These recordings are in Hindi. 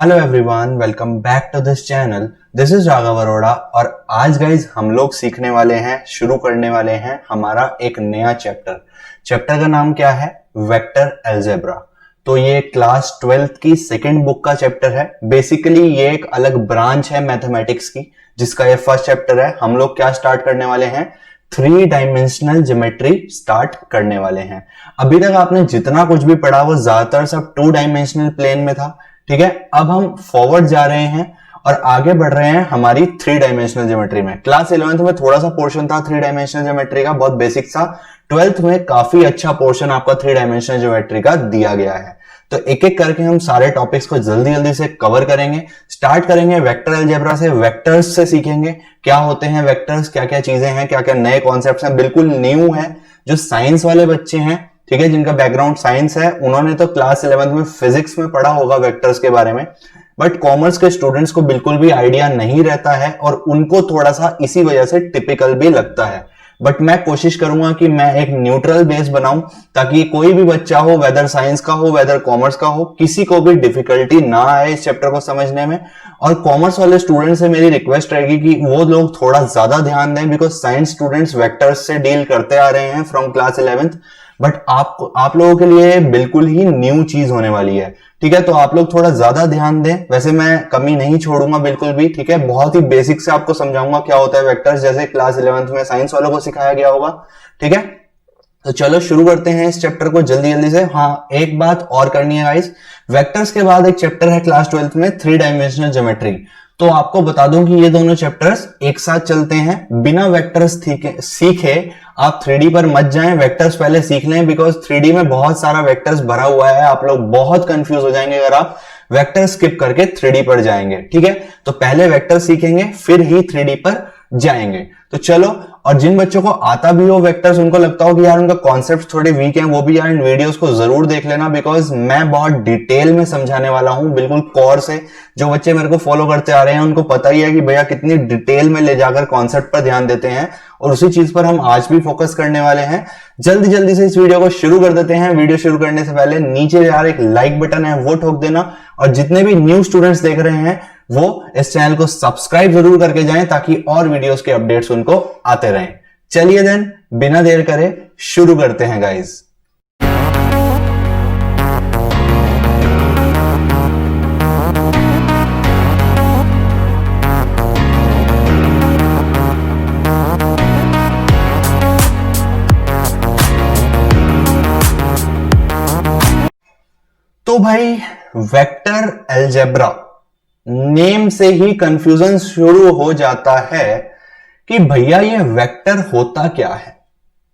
Hello everyone, welcome back to this channel. This is Raghav Arora और आज गाइज हम लोग सीखने वाले हैं, शुरू करने वाले हैं हमारा एक नया चैप्टर का नाम क्या है? Vector algebra. तो ये क्लास 12th की सेकंड बुक का चैप्टर है। बेसिकली ये एक अलग ब्रांच है मैथमेटिक्स की, जिसका ये फर्स्ट चैप्टर है। हम लोग क्या स्टार्ट करने वाले हैं? 3 डायमेंशनल ज्योमेट्री स्टार्ट करने वाले हैं। अभी तक आपने जितना कुछ भी पढ़ा वो ज्यादातर सब 2 डायमेंशनल प्लेन में था, ठीक है। अब हम फॉरवर्ड जा रहे हैं और आगे बढ़ रहे हैं हमारी 3 डायमेंशनल ज्योमेट्री में। क्लास 11th में थोड़ा सा पोर्शन था 3 डायमेंशनल ज्योमेट्री का, बहुत बेसिक सा। 12th में काफी अच्छा पोर्शन आपका 3 डायमेंशनल ज्योमेट्री का दिया गया है। तो एक एक करके हम सारे टॉपिक्स को जल्दी जल्दी से कवर करेंगे। स्टार्ट करेंगे वेक्टर अलजेब्रा से। वेक्टर्स से सीखेंगे क्या होते हैं वेक्टर्स, क्या क्या चीजें हैं, क्या क्या नए कॉन्सेप्ट्स हैं, बिल्कुल न्यू है। जो साइंस वाले बच्चे हैं, ठीक है, जिनका बैकग्राउंड साइंस है, उन्होंने तो क्लास 11th में फिजिक्स में पढ़ा होगा वेक्टर्स के बारे में, बट कॉमर्स के स्टूडेंट्स को बिल्कुल भी आइडिया नहीं रहता है और उनको थोड़ा सा इसी वजह से टिपिकल भी लगता है। बट मैं कोशिश करूंगा कि मैं एक न्यूट्रल बेस बनाऊं ताकि कोई भी बच्चा हो, वेदर साइंस का हो वेदर कॉमर्स का हो, किसी को भी डिफिकल्टी ना आए इस चैप्टर को समझने में। और कॉमर्स वाले स्टूडेंट से मेरी रिक्वेस्ट रहेगी कि वो लोग थोड़ा ज्यादा ध्यान दें, बिकॉज साइंस स्टूडेंट्स वेक्टर्स से डील करते आ रहे हैं फ्रॉम क्लास 11th। बट आप लोगों के लिए बिल्कुल ही न्यू चीज होने वाली है, ठीक है। तो आप लोग थोड़ा ज्यादा ध्यान दें। वैसे मैं कमी नहीं छोड़ूंगा बिल्कुल भी, ठीक है। बहुत ही बेसिक से आपको समझाऊंगा क्या होता है वेक्टर्स, जैसे क्लास 11th में साइंस वालों को सिखाया गया होगा, ठीक है। तो चलो शुरू करते हैं इस चैप्टर को जल्दी जल्दी से। हाँ, एक बात और करनी है गाइस, वेक्टर्स के बाद एक चैप्टर है क्लास 12th में 3 डायमेंशनल ज्योमेट्री। तो आपको बता दूं कि ये दोनों चैप्टर्स एक साथ चलते हैं। बिना वेक्टर्स सीखे आप 3D पर मत जाएं, वेक्टर्स पहले सीख लें, बिकॉज 3D में बहुत सारा वेक्टर्स भरा हुआ है। आप लोग बहुत कंफ्यूज हो जाएंगे अगर आप वेक्टर स्किप करके 3D पर जाएंगे, ठीक है। तो पहले वेक्टर सीखेंगे फिर ही 3D पर जाएंगे। तो चलो, और जिन बच्चों को आता भी हो वेक्टर्स, उनको लगता हो कि यार उनका कॉन्सेप्ट थोड़े वीक हैं, वो भी यार इन वीडियोस को जरूर देख लेना, बिकॉज मैं बहुत डिटेल में समझाने वाला हूं, बिल्कुल कोर से। जो बच्चे मेरे को फॉलो करते आ रहे हैं उनको पता ही है कि भैया कितनी डिटेल में ले जाकर कॉन्सेप्ट पर ध्यान देते हैं, और उसी चीज पर हम आज भी फोकस करने वाले हैं। जल्दी जल्दी से इस वीडियो को शुरू कर देते हैं। वीडियो शुरू करने से पहले नीचे यार एक लाइक बटन है, वो ठोक देना, और जितने भी न्यू स्टूडेंट्स देख रहे हैं वो इस चैनल को सब्सक्राइब जरूर करके जाएं ताकि और वीडियोस के अपडेट्स उनको आते रहें। चलिए देन, बिना देर करे शुरू करते हैं गाइस। तो भाई, वेक्टर अलजेब्रा नेम से ही कंफ्यूजन शुरू हो जाता है कि भैया ये वेक्टर होता क्या है।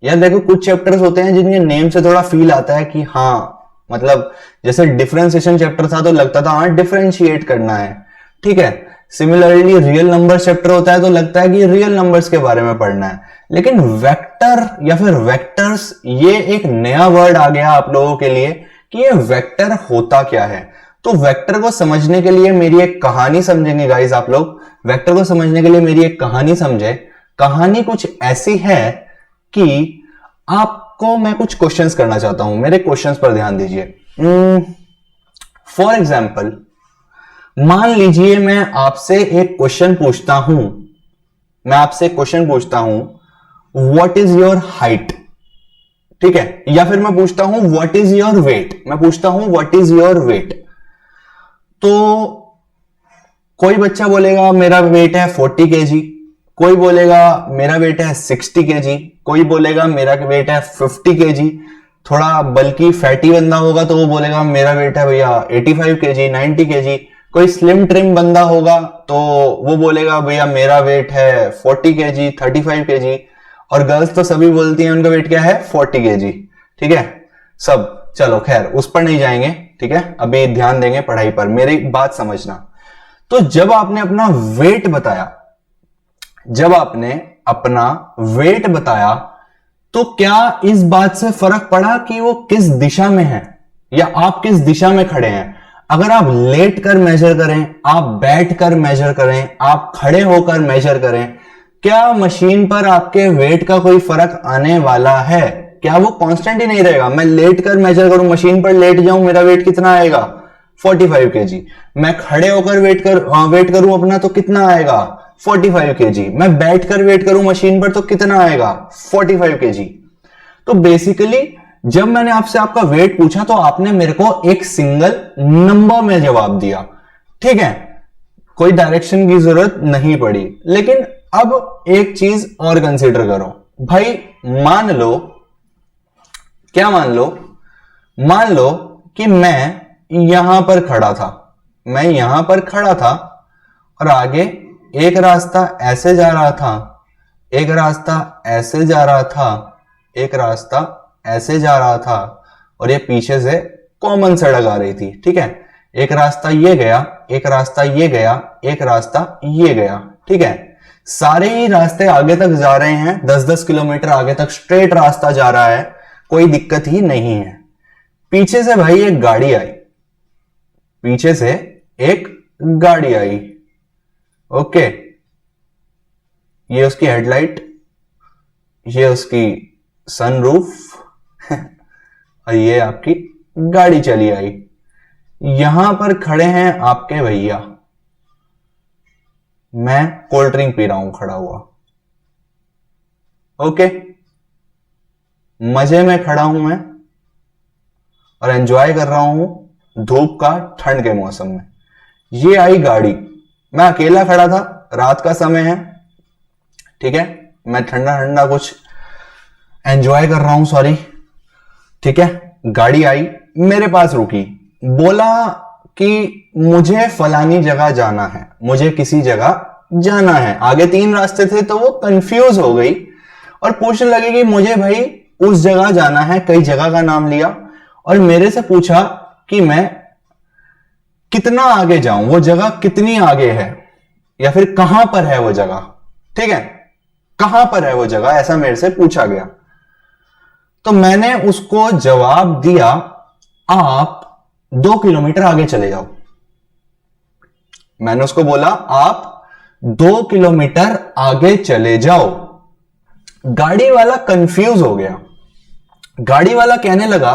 यार देखो, कुछ चैप्टर्स होते हैं जिनके नेम से थोड़ा फील आता है कि हाँ, मतलब जैसे डिफरेंशिएशन चैप्टर था तो लगता था हाँ डिफरेंशिएट करना है, ठीक है। सिमिलरली रियल नंबर्स चैप्टर होता है तो लगता है कि रियल नंबर्स के बारे में पढ़ना है। लेकिन वेक्टर या फिर वेक्टर्स, ये एक नया वर्ड आ गया आप लोगों के लिए कि ये वेक्टर होता क्या है। तो वेक्टर को समझने के लिए मेरी एक कहानी समझेंगे गाइस। आप लोग वेक्टर को समझने के लिए मेरी एक कहानी समझे। कहानी कुछ ऐसी है कि आपको मैं कुछ क्वेश्चंस करना चाहता हूं, मेरे क्वेश्चंस पर ध्यान दीजिए। फॉर एग्जाम्पल, मान लीजिए मैं आपसे एक क्वेश्चन पूछता हूं, व्हाट इज योर हाइट, ठीक है। या फिर मैं पूछता हूं व्हाट इज योर वेट, तो कोई बच्चा बोलेगा मेरा वेट है 40 kg, कोई बोलेगा मेरा वेट है 60 kg, कोई बोलेगा मेरा वेट है 50 kg। थोड़ा बल्कि फैटी बंदा होगा तो वो बोलेगा मेरा वेट है भैया 85 kg, 90 kg। कोई स्लिम ट्रिम बंदा होगा तो वो बोलेगा भैया मेरा वेट है 40 kg, 35 kg। और गर्ल्स तो सभी बोलती हैं उनका वेट क्या है 40 kg, ठीक है सब। चलो खैर, उस पर नहीं जाएंगे, ठीक है। अभी ध्यान देंगे पढ़ाई पर, मेरी बात समझना। तो जब आपने अपना वेट बताया तो क्या इस बात से फर्क पड़ा कि वो किस दिशा में है या आप किस दिशा में खड़े हैं? अगर आप लेट कर मेजर करें, आप बैठ कर मेजर करें, आप खड़े होकर मेजर करें, क्या मशीन पर आपके वेट का कोई फर्क आने वाला है? क्या वो कांस्टेंट ही नहीं रहेगा? मैं लेट कर मेजर करूं, मशीन पर लेट जाऊं, मेरा वेट कितना आएगा? 45 केजी। मैं खड़े होकर वेट करूं अपना तो कितना आएगा 45 केजी। मैं बैठकर वेट करूं मशीन पर तो कितना आएगा 45 केजी। तो बेसिकली जब मैंने आपसे आपका वेट पूछा तो आपने मेरे को एक सिंगल नंबर में जवाब दिया, ठीक है, कोई डायरेक्शन की जरूरत नहीं पड़ी। लेकिन अब एक चीज और कंसीडर करो भाई, मान लो कि मैं यहां पर खड़ा था, और आगे एक रास्ता ऐसे जा रहा था, एक रास्ता ऐसे जा रहा था, एक रास्ता ऐसे जा रहा था, और ये पीछे से कॉमन सड़क आ रही थी, ठीक है। एक रास्ता ये गया, एक रास्ता ये गया, एक रास्ता ये गया, ठीक है। सारे ही रास्ते आगे तक जा रहे हैं, 10-10 किलोमीटर आगे तक स्ट्रेट रास्ता जा रहा है, कोई दिक्कत ही नहीं है। पीछे से भाई एक गाड़ी आई, पीछे से एक गाड़ी आई, ओके, ये उसकी हेडलाइट, ये उसकी सनरूफ और ये आपकी गाड़ी चली आई। यहां पर खड़े हैं आपके भैया, मैं कोल्ड ड्रिंक पी रहा हूं खड़ा हुआ, ओके, मजे में खड़ा हूं मैं और एंजॉय कर रहा हूं धूप का ठंड के मौसम में। ये आई गाड़ी, मैं अकेला खड़ा था, रात का समय है, ठीक है, मैं ठंडा ठंडा कुछ एंजॉय कर रहा हूं, सॉरी, ठीक है। गाड़ी आई, मेरे पास रुकी, बोला कि मुझे फलानी जगह जाना है, मुझे किसी जगह जाना है। आगे 3 रास्ते थे तो वो कंफ्यूज हो गई और पूछने लगी कि मुझे भाई उस जगह जाना है, कई जगह का नाम लिया और मेरे से पूछा कि मैं कितना आगे जाऊं, वो जगह कितनी आगे है या फिर कहां पर है वो जगह, ठीक है, कहां पर है वो जगह, ऐसा मेरे से पूछा गया। तो मैंने उसको जवाब दिया, आप 2 किलोमीटर आगे चले जाओ। मैंने उसको बोला आप 2 किलोमीटर आगे चले जाओ। गाड़ी वाला कंफ्यूज हो गया। गाड़ी वाला कहने लगा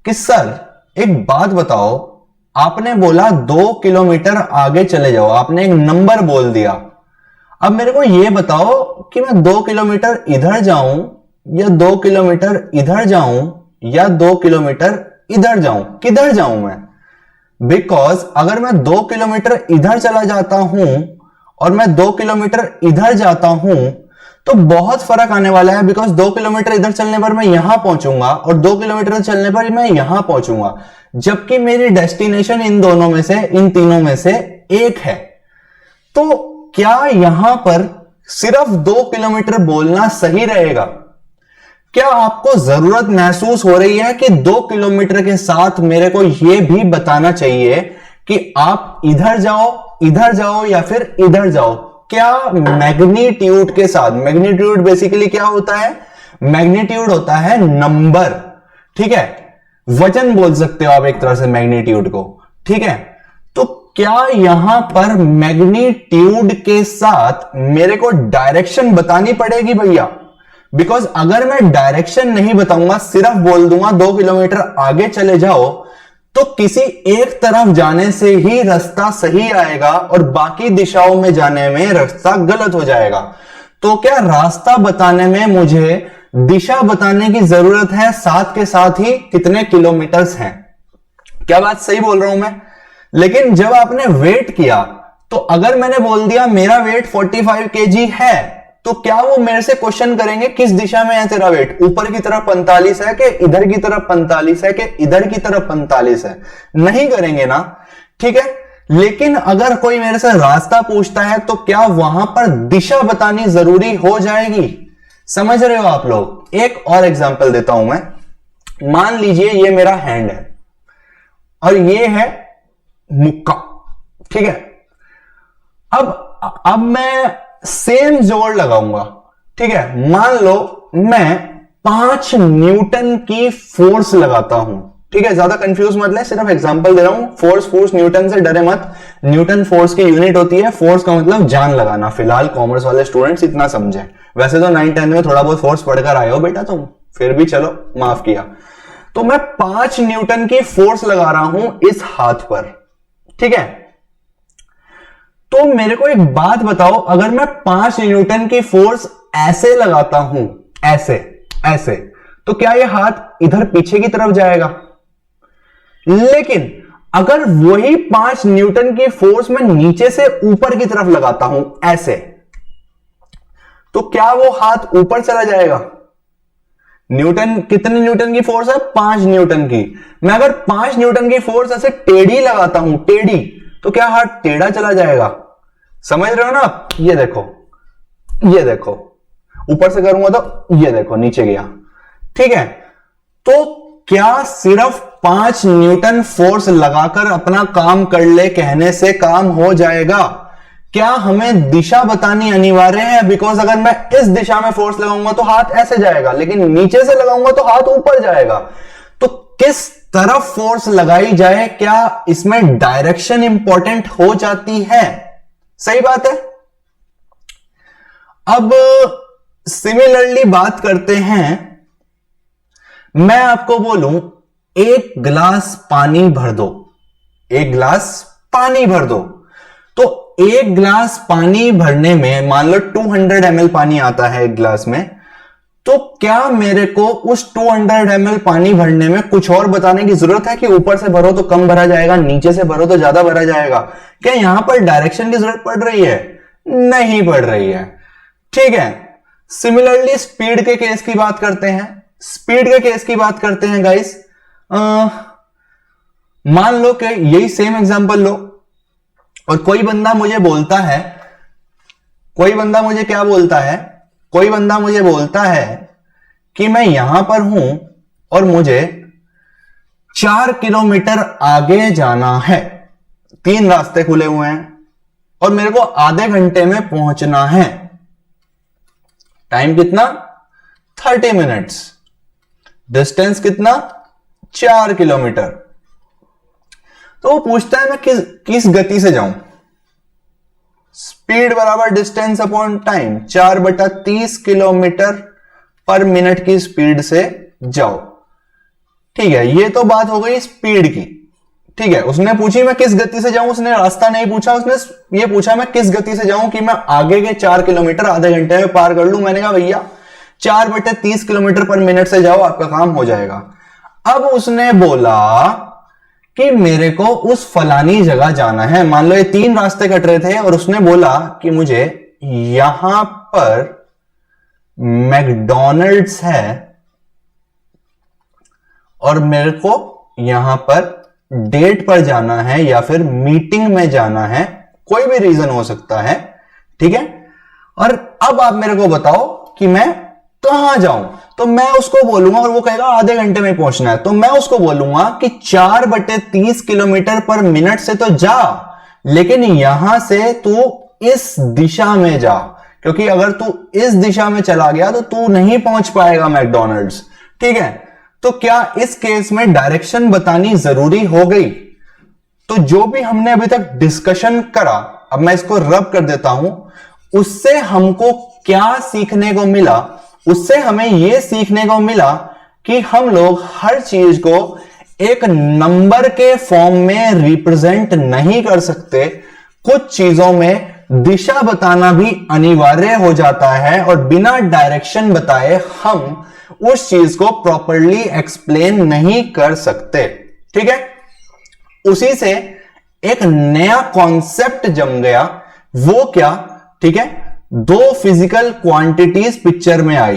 कि सर एक बात बताओ, आपने बोला 2 किलोमीटर आगे चले जाओ, आपने एक नंबर बोल दिया, अब मेरे को यह बताओ कि मैं 2 किलोमीटर इधर जाऊं या 2 किलोमीटर इधर जाऊं या 2 किलोमीटर इधर जाऊं, किधर जाऊं मैं? बिकॉज अगर मैं 2 किलोमीटर इधर चला जाता हूं और मैं 2 किलोमीटर इधर जाता हूं तो बहुत फर्क आने वाला है। बिकॉज 2 किलोमीटर इधर चलने पर मैं यहां पहुंचूंगा और 2 किलोमीटर चलने पर मैं यहां पहुंचूंगा, जबकि मेरी डेस्टिनेशन इन दोनों में से, इन तीनों में से एक है। तो क्या यहां पर सिर्फ 2 किलोमीटर बोलना सही रहेगा? क्या आपको जरूरत महसूस हो रही है कि 2 किलोमीटर के साथ मेरे को यह भी बताना चाहिए कि आप इधर जाओ या फिर इधर जाओ? क्या मैग्नीट्यूड के साथ, मैग्नीट्यूड बेसिकली क्या होता है? मैग्नीट्यूड होता है नंबर, ठीक है, वजन बोल सकते हो आप एक तरह से मैग्नीट्यूड को, ठीक है। तो क्या यहां पर मैग्नीट्यूड के साथ मेरे को डायरेक्शन बतानी पड़ेगी भैया? बिकॉज अगर मैं डायरेक्शन नहीं बताऊंगा, सिर्फ बोल दूंगा 2 किलोमीटर आगे चले जाओ, तो किसी एक तरफ जाने से ही रास्ता सही आएगा और बाकी दिशाओं में जाने में रास्ता गलत हो जाएगा। तो क्या रास्ता बताने में मुझे दिशा बताने की जरूरत है, साथ के साथ ही कितने किलोमीटर्स हैं? क्या बात सही बोल रहा हूं मैं? लेकिन जब आपने वेट किया, तो अगर मैंने बोल दिया मेरा वेट 45 केजी है, तो क्या वो मेरे से क्वेश्चन करेंगे किस दिशा में है तेरा वेट? ऊपर की तरफ 45 है कि इधर की तरफ 45 है कि इधर की तरफ 45 है? नहीं करेंगे ना, ठीक है। लेकिन अगर कोई मेरे से रास्ता पूछता है तो क्या वहां पर दिशा बतानी जरूरी हो जाएगी? समझ रहे हो आप लोग? एक और एग्जांपल देता हूं मैं। मान लीजिए ये मेरा हैंड है और ये है मुक्का, ठीक है। अब मैं सेम जोर लगाऊंगा, ठीक है। मान लो मैं 5 न्यूटन की फोर्स लगाता हूं, ठीक है। ज्यादा कंफ्यूज मत ले, सिर्फ एग्जांपल दे रहा हूं। फोर्स न्यूटन से डरे मत। न्यूटन फोर्स की यूनिट होती है, फोर्स का मतलब जान लगाना। फिलहाल कॉमर्स वाले स्टूडेंट्स इतना समझे, वैसे तो 9-10 में थोड़ा बहुत फोर्स पढ़कर आए हो बेटा तुम, फिर भी चलो माफ किया। तो मैं 5 न्यूटन की फोर्स लगा रहा हूं इस हाथ पर, ठीक है। तो मेरे को एक बात बताओ, अगर मैं 5 न्यूटन की फोर्स ऐसे लगाता हूं, ऐसे ऐसे, तो क्या यह हाथ इधर पीछे की तरफ जाएगा? लेकिन अगर वही 5 न्यूटन की फोर्स मैं नीचे से ऊपर की तरफ लगाता हूं, ऐसे, तो क्या वो हाथ ऊपर चला जाएगा? न्यूटन, कितने न्यूटन की फोर्स है? 5 न्यूटन की। मैं अगर 5 न्यूटन की फोर्स ऐसे टेढ़ी लगाता हूं, टेढ़ी, तो क्या हाथ टेढ़ा चला जाएगा? समझ रहे हो ना आप? ये देखो, ये देखो, ऊपर से करूंगा तो ये देखो नीचे गया, ठीक है। तो क्या सिर्फ 5 न्यूटन फोर्स लगाकर अपना काम कर ले कहने से काम हो जाएगा? क्या हमें दिशा बतानी अनिवार्य है? बिकॉज अगर मैं इस दिशा में फोर्स लगाऊंगा तो हाथ ऐसे जाएगा, लेकिन नीचे से लगाऊंगा तो हाथ ऊपर जाएगा। तो किस तरफ फोर्स लगाई जाए, क्या इसमें डायरेक्शन इंपॉर्टेंट हो जाती है? सही बात है। अब सिमिलरली बात करते हैं, मैं आपको बोलूं एक गिलास पानी भर दो, एक गिलास पानी भर दो, तो एक गिलास पानी भरने में मान लो 200 ml पानी आता है एक गिलास में, तो क्या मेरे को उस 200 ml पानी भरने में कुछ और बताने की जरूरत है कि ऊपर से भरो तो कम भरा जाएगा, नीचे से भरो तो ज्यादा भरा जाएगा? क्या यहां पर डायरेक्शन की जरूरत पड़ रही है? नहीं पड़ रही है, ठीक है। सिमिलरली स्पीड के केस की बात करते हैं, स्पीड के केस की बात करते हैं गाइस। मान लो कि यही सेम एग्जांपल लो, और कोई बंदा मुझे बोलता है, कोई बंदा मुझे क्या बोलता है, कोई बंदा मुझे बोलता है कि मैं यहां पर हूं और मुझे 4 किलोमीटर आगे जाना है, 3 रास्ते खुले हुए हैं और मेरे को आधे घंटे में पहुंचना है। टाइम कितना? 30 मिनट्स। डिस्टेंस कितना? 4 किलोमीटर। तो वो पूछता है मैं किस गति से जाऊं? स्पीड बराबर डिस्टेंस अपॉन टाइम, 4/30 किलोमीटर पर मिनट की स्पीड से जाओ, ठीक है। ये तो बात हो गई स्पीड की, ठीक है। उसने पूछी मैं किस गति से जाऊं, उसने रास्ता नहीं पूछा, उसने ये पूछा मैं किस गति से जाऊं कि मैं आगे के 4 किलोमीटर आधे घंटे में पार कर लूं। मैंने कहा भैया 4/30 किलोमीटर पर मिनट से जाओ, आपका काम हो जाएगा। अब उसने बोला कि मेरे को उस फलानी जगह जाना है, मान लो ये 3 रास्ते कट रहे थे और उसने बोला कि मुझे यहां पर मैकडॉनल्ड्स है और मेरे को यहां पर डेट पर जाना है या फिर मीटिंग में जाना है, कोई भी रीजन हो सकता है, ठीक है। और अब आप मेरे को बताओ कि मैं कहां जाऊं, तो मैं उसको बोलूंगा, और वो कहेगा आधे घंटे में पहुंचना है, तो मैं उसको बोलूंगा कि 4/30 किलोमीटर पर मिनट से तो जा, लेकिन यहां से तू इस दिशा में जा, क्योंकि अगर तू इस दिशा में चला गया तो तू नहीं पहुंच पाएगा मैकडॉनल्ड्स, ठीक है। तो क्या इस केस में डायरेक्शन बतानी जरूरी हो गई? तो जो भी हमने अभी तक डिस्कशन करा, अब मैं इसको रब कर देता हूं, उससे हमको क्या सीखने को मिला? उससे हमें यह सीखने को मिला कि हम लोग हर चीज को एक नंबर के फॉर्म में रिप्रेजेंट नहीं कर सकते। कुछ चीजों में दिशा बताना भी अनिवार्य हो जाता है और बिना डायरेक्शन बताए हम उस चीज को प्रॉपरली एक्सप्लेन नहीं कर सकते, ठीक है। उसी से एक नया कॉन्सेप्ट जम गया, वो क्या? ठीक है, 2 फिजिकल क्वांटिटीज पिक्चर में आई।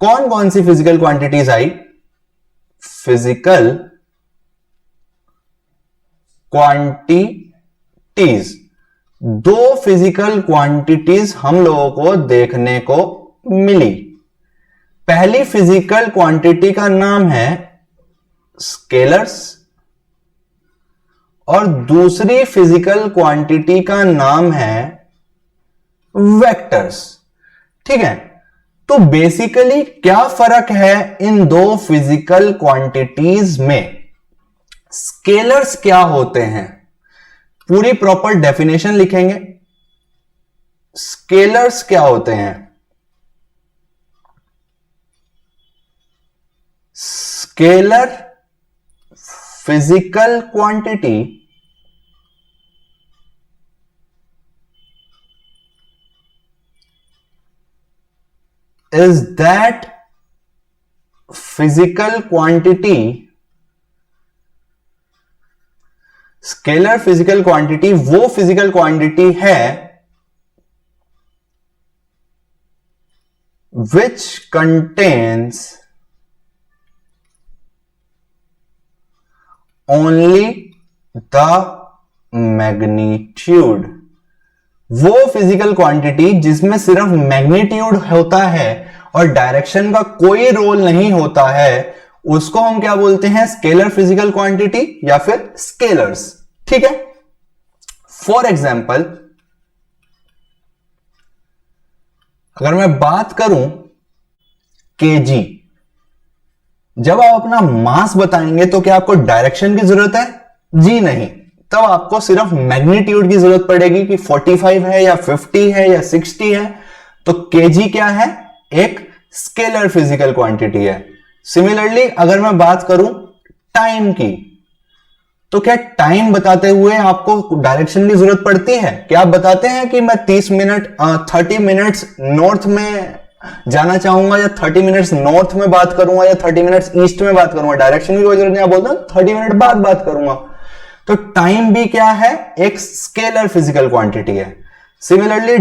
कौन कौन सी फिजिकल क्वांटिटीज आई? फिजिकल क्वांटिटीज, 2 फिजिकल क्वांटिटीज हम लोगों को देखने को मिली। पहली फिजिकल क्वांटिटी का नाम है स्केलर्स और दूसरी फिजिकल क्वांटिटी का नाम है वेक्टर्स, ठीक है। तो बेसिकली क्या फर्क है इन 2 फिजिकल क्वांटिटीज में? स्केलर्स क्या होते हैं, पूरी प्रॉपर डेफिनेशन लिखेंगे। स्केलर्स क्या होते हैं? Scalar physical quantity is that physical quantity, scalar physical quantity वो फिजिकल क्वांटिटी है which contains only the magnitude, वो फिजिकल क्वांटिटी जिसमें सिर्फ मैग्नीट्यूड होता है और डायरेक्शन का कोई रोल नहीं होता है, उसको हम क्या बोलते हैं? स्केलर फिजिकल क्वांटिटी या फिर स्केलर्स। ठीक है, फॉर एग्जाम्पल अगर मैं बात करूं केजी, जब आप अपना मास बताएंगे तो क्या आपको डायरेक्शन की जरूरत है? जी नहीं, तब आपको सिर्फ मैग्नीट्यूड की जरूरत पड़ेगी कि 45 है या 50 है या 60 है। तो केजी क्या है? एक स्केलर फिजिकल क्वांटिटी है। सिमिलरली अगर मैं बात करूं टाइम की, तो क्या टाइम बताते हुए आपको डायरेक्शन की जरूरत पड़ती है? क्या आप बताते हैं कि मैं 30 मिनट्स नॉर्थ में जाना चाहूंगा या 30 मिनट्स नॉर्थ में बात करूंगा या 30 मिनट्स ईस्ट में बात करूंगा? डायरेक्शन की कोई जरूरत नहीं, आप बोलते हैं 30 मिनट बाद बात करूंगा। तो टाइम भी क्या है? एक स्केलर फिजिकल क्वांटिटी है। सिमिलरली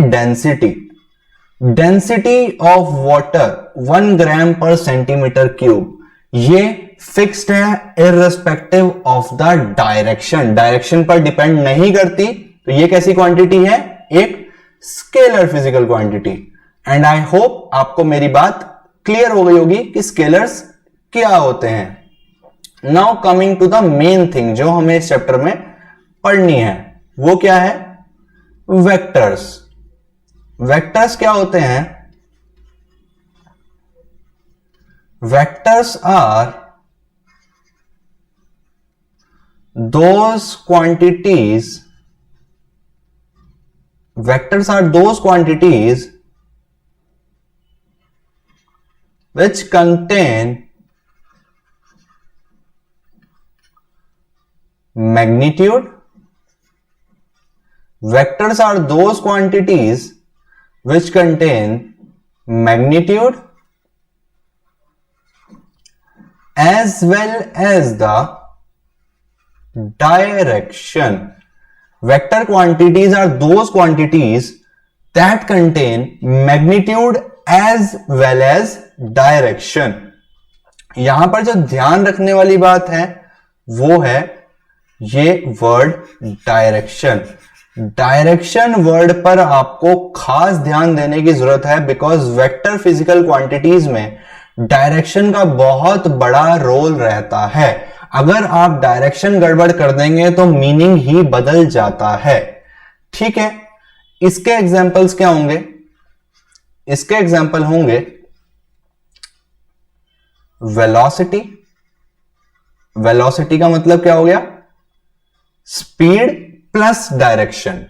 डेंसिटी ऑफ वाटर 1 ग्राम पर सेंटीमीटर क्यूब, ये फिक्स्ड है irrespective of the direction, direction पर डिपेंड नहीं करती। तो ये कैसी क्वांटिटी है? एक scalar physical quantity. And I hope आपको मेरी बात क्लियर हो गई होगी कि स्केलर्स क्या होते हैं। Now coming to the main thing जो हमें इस चैप्टर में पढ़नी है, वो क्या है? वेक्टर्स। वेक्टर्स क्या होते हैं? Vectors are those quantities which contain magnitude. Vectors are those quantities which contain magnitude as well as the direction. Vector quantities are those quantities that contain magnitude as well as direction. यहां पर जो ध्यान रखने वाली बात है वो है ये वर्ड डायरेक्शन। डायरेक्शन वर्ड पर आपको खास ध्यान देने की जरूरत है, बिकॉज वेक्टर फिजिकल क्वांटिटीज में डायरेक्शन का बहुत बड़ा रोल रहता है। अगर आप डायरेक्शन गड़बड़ कर देंगे तो मीनिंग ही बदल जाता है। ठीक है, इसके एग्जाम्पल्स क्या होंगे? इसके एग्जाम्पल होंगे वेलोसिटी। वेलोसिटी का मतलब क्या हो गया? Speed plus direction.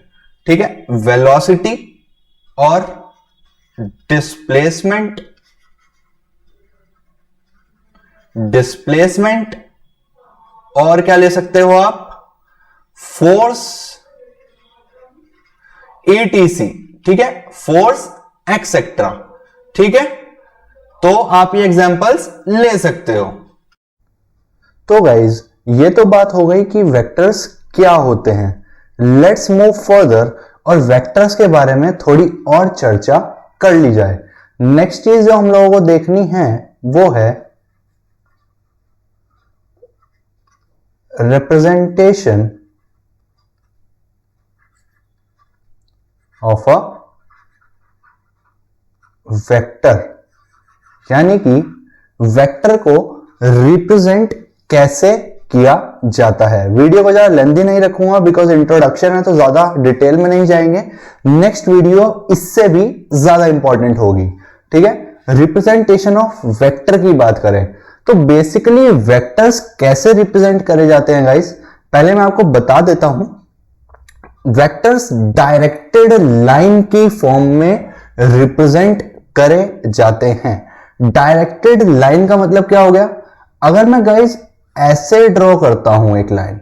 ठीक है, वेलोसिटी और डिस्प्लेसमेंट। और क्या ले सकते हो आप? Force, ETC। ठीक है, फोर्स एक्सेट्रा। ठीक है, तो आप ये एग्जांपल्स ले सकते हो। तो गाइज ये तो बात हो गई कि वेक्टर्स क्या होते हैं। लेट्स मूव फर्दर और वेक्टर्स के बारे में थोड़ी और चर्चा कर ली जाए। नेक्स्ट चीज जो हम लोगों को देखनी है वो है representation of a vector, यानी कि वेक्टर को रिप्रेजेंट कैसे किया जाता है। वीडियो को ज्यादा लेंथी नहीं रखूंगा बिकॉज इंट्रोडक्शन है तो ज्यादा डिटेल में नहीं जाएंगे। नेक्स्ट वीडियो इससे भी ज्यादा इंपॉर्टेंट होगी। ठीक है, रिप्रेजेंटेशन ऑफ वेक्टर की बात करें तो बेसिकली वेक्टर्स कैसे रिप्रेजेंट करे जाते हैं गाइस, पहले मैं आपको बता देता हूं। वेक्टर्स डायरेक्टेड लाइन की फॉर्म में रिप्रेजेंट करे जाते हैं। डायरेक्टेड लाइन का मतलब क्या हो गया? अगर मैं गाइस ऐसे ड्रॉ करता हूं एक लाइन,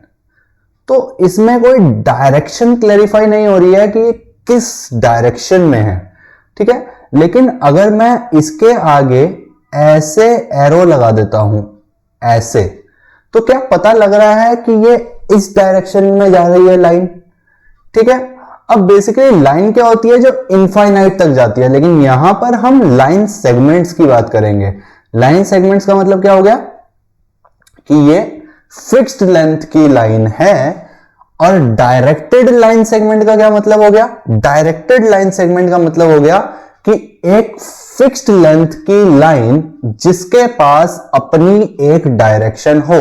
तो इसमें कोई डायरेक्शन क्लैरिफाई नहीं हो रही है कि ये किस डायरेक्शन में है, ठीक है। लेकिन अगर मैं इसके आगे ऐसे एरो लगा देता हूं, ऐसे, तो क्या पता लग रहा है कि ये इस डायरेक्शन में जा रही है लाइन, ठीक है। अब बेसिकली लाइन क्या होती है, जो इनफाइनाइट तक जाती है, लेकिन यहां पर हम लाइन सेगमेंट्स की बात करेंगे। लाइन सेगमेंट्स का मतलब क्या हो गया कि ये फिक्स्ड लेंथ की लाइन है। और डायरेक्टेड लाइन सेगमेंट का क्या मतलब हो गया, डायरेक्टेड लाइन सेगमेंट का मतलब हो गया कि एक फिक्स्ड लेंथ की लाइन जिसके पास अपनी एक डायरेक्शन हो।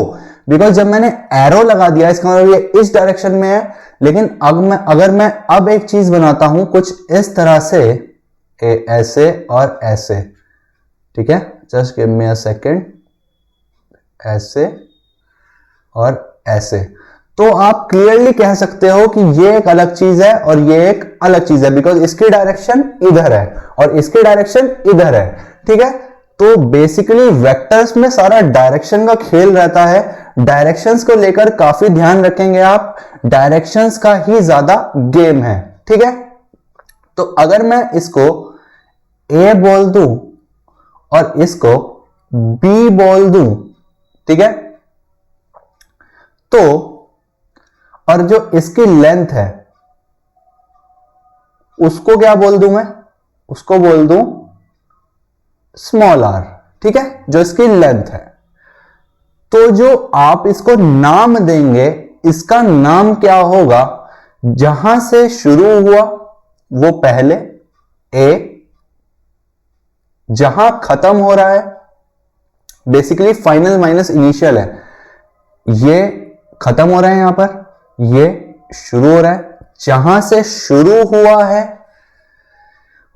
बिकॉज जब मैंने एरो लगा दिया इसका मतलब ये इस डायरेक्शन में है, लेकिन अगर मैं अब एक चीज बनाता हूं कुछ इस तरह से, ऐसे और ऐसे, ठीक है, just give me a second, ऐसे और ऐसे, तो आप क्लियरली कह सकते हो कि ये एक अलग चीज है और ये एक अलग चीज है, बिकॉज इसकी डायरेक्शन इधर है और इसकी डायरेक्शन इधर है, ठीक है। तो बेसिकली वेक्टर्स में सारा डायरेक्शन का खेल रहता है। डायरेक्शंस को लेकर काफी ध्यान रखेंगे आप, डायरेक्शंस का ही ज्यादा गेम है, ठीक है। तो अगर मैं इसको ए बोल दूं और इसको बी बोल दूं, ठीक है, तो और जो इसकी लेंथ है उसको क्या बोल दूं मैं, उसको बोल दूं स्मॉल आर, ठीक है, जो इसकी लेंथ है। तो जो आप इसको नाम देंगे, इसका नाम क्या होगा, जहां से शुरू हुआ वो पहले ए, जहां खत्म हो रहा है, बेसिकली फाइनल माइनस इनिशियल है, ये खत्म हो रहा है यहां पर, ये शुरू हो रहा है, जहां से शुरू हुआ है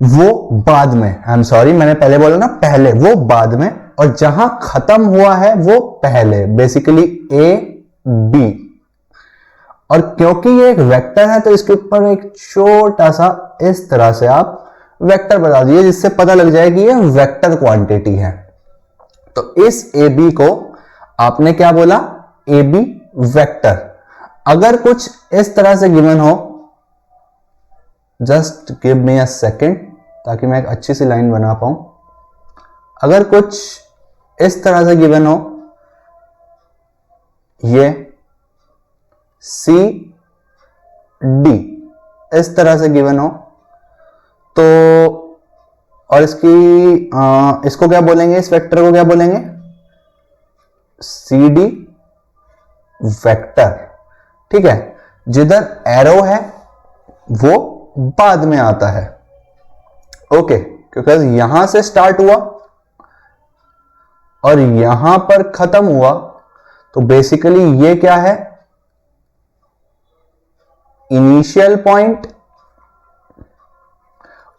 वो बाद में, आई एम सॉरी मैंने पहले बोला ना पहले, वो बाद में, और जहां खत्म हुआ है वो पहले, बेसिकली ए बी। और क्योंकि ये एक वेक्टर है तो इसके ऊपर एक छोटा सा इस तरह से आप वेक्टर बता दीजिए, जिससे पता लग जाए कि ये वेक्टर क्वांटिटी है। तो इस ए बी को आपने क्या बोला, ए बी वेक्टर। अगर कुछ इस तरह से गिवन हो, just give me a second ताकि मैं एक अच्छी सी लाइन बना पाऊं। अगर कुछ इस तरह से गिवन हो, ये सी डी इस तरह से गिवन हो, तो और इसको क्या बोलेंगे, इस वेक्टर को क्या बोलेंगे, सी डी वेक्टर, ठीक है। जिधर एरो है वो बाद में आता है, ओके, क्योंकि यहां से स्टार्ट हुआ और यहां पर खत्म हुआ, तो बेसिकली ये क्या है, इनिशियल पॉइंट,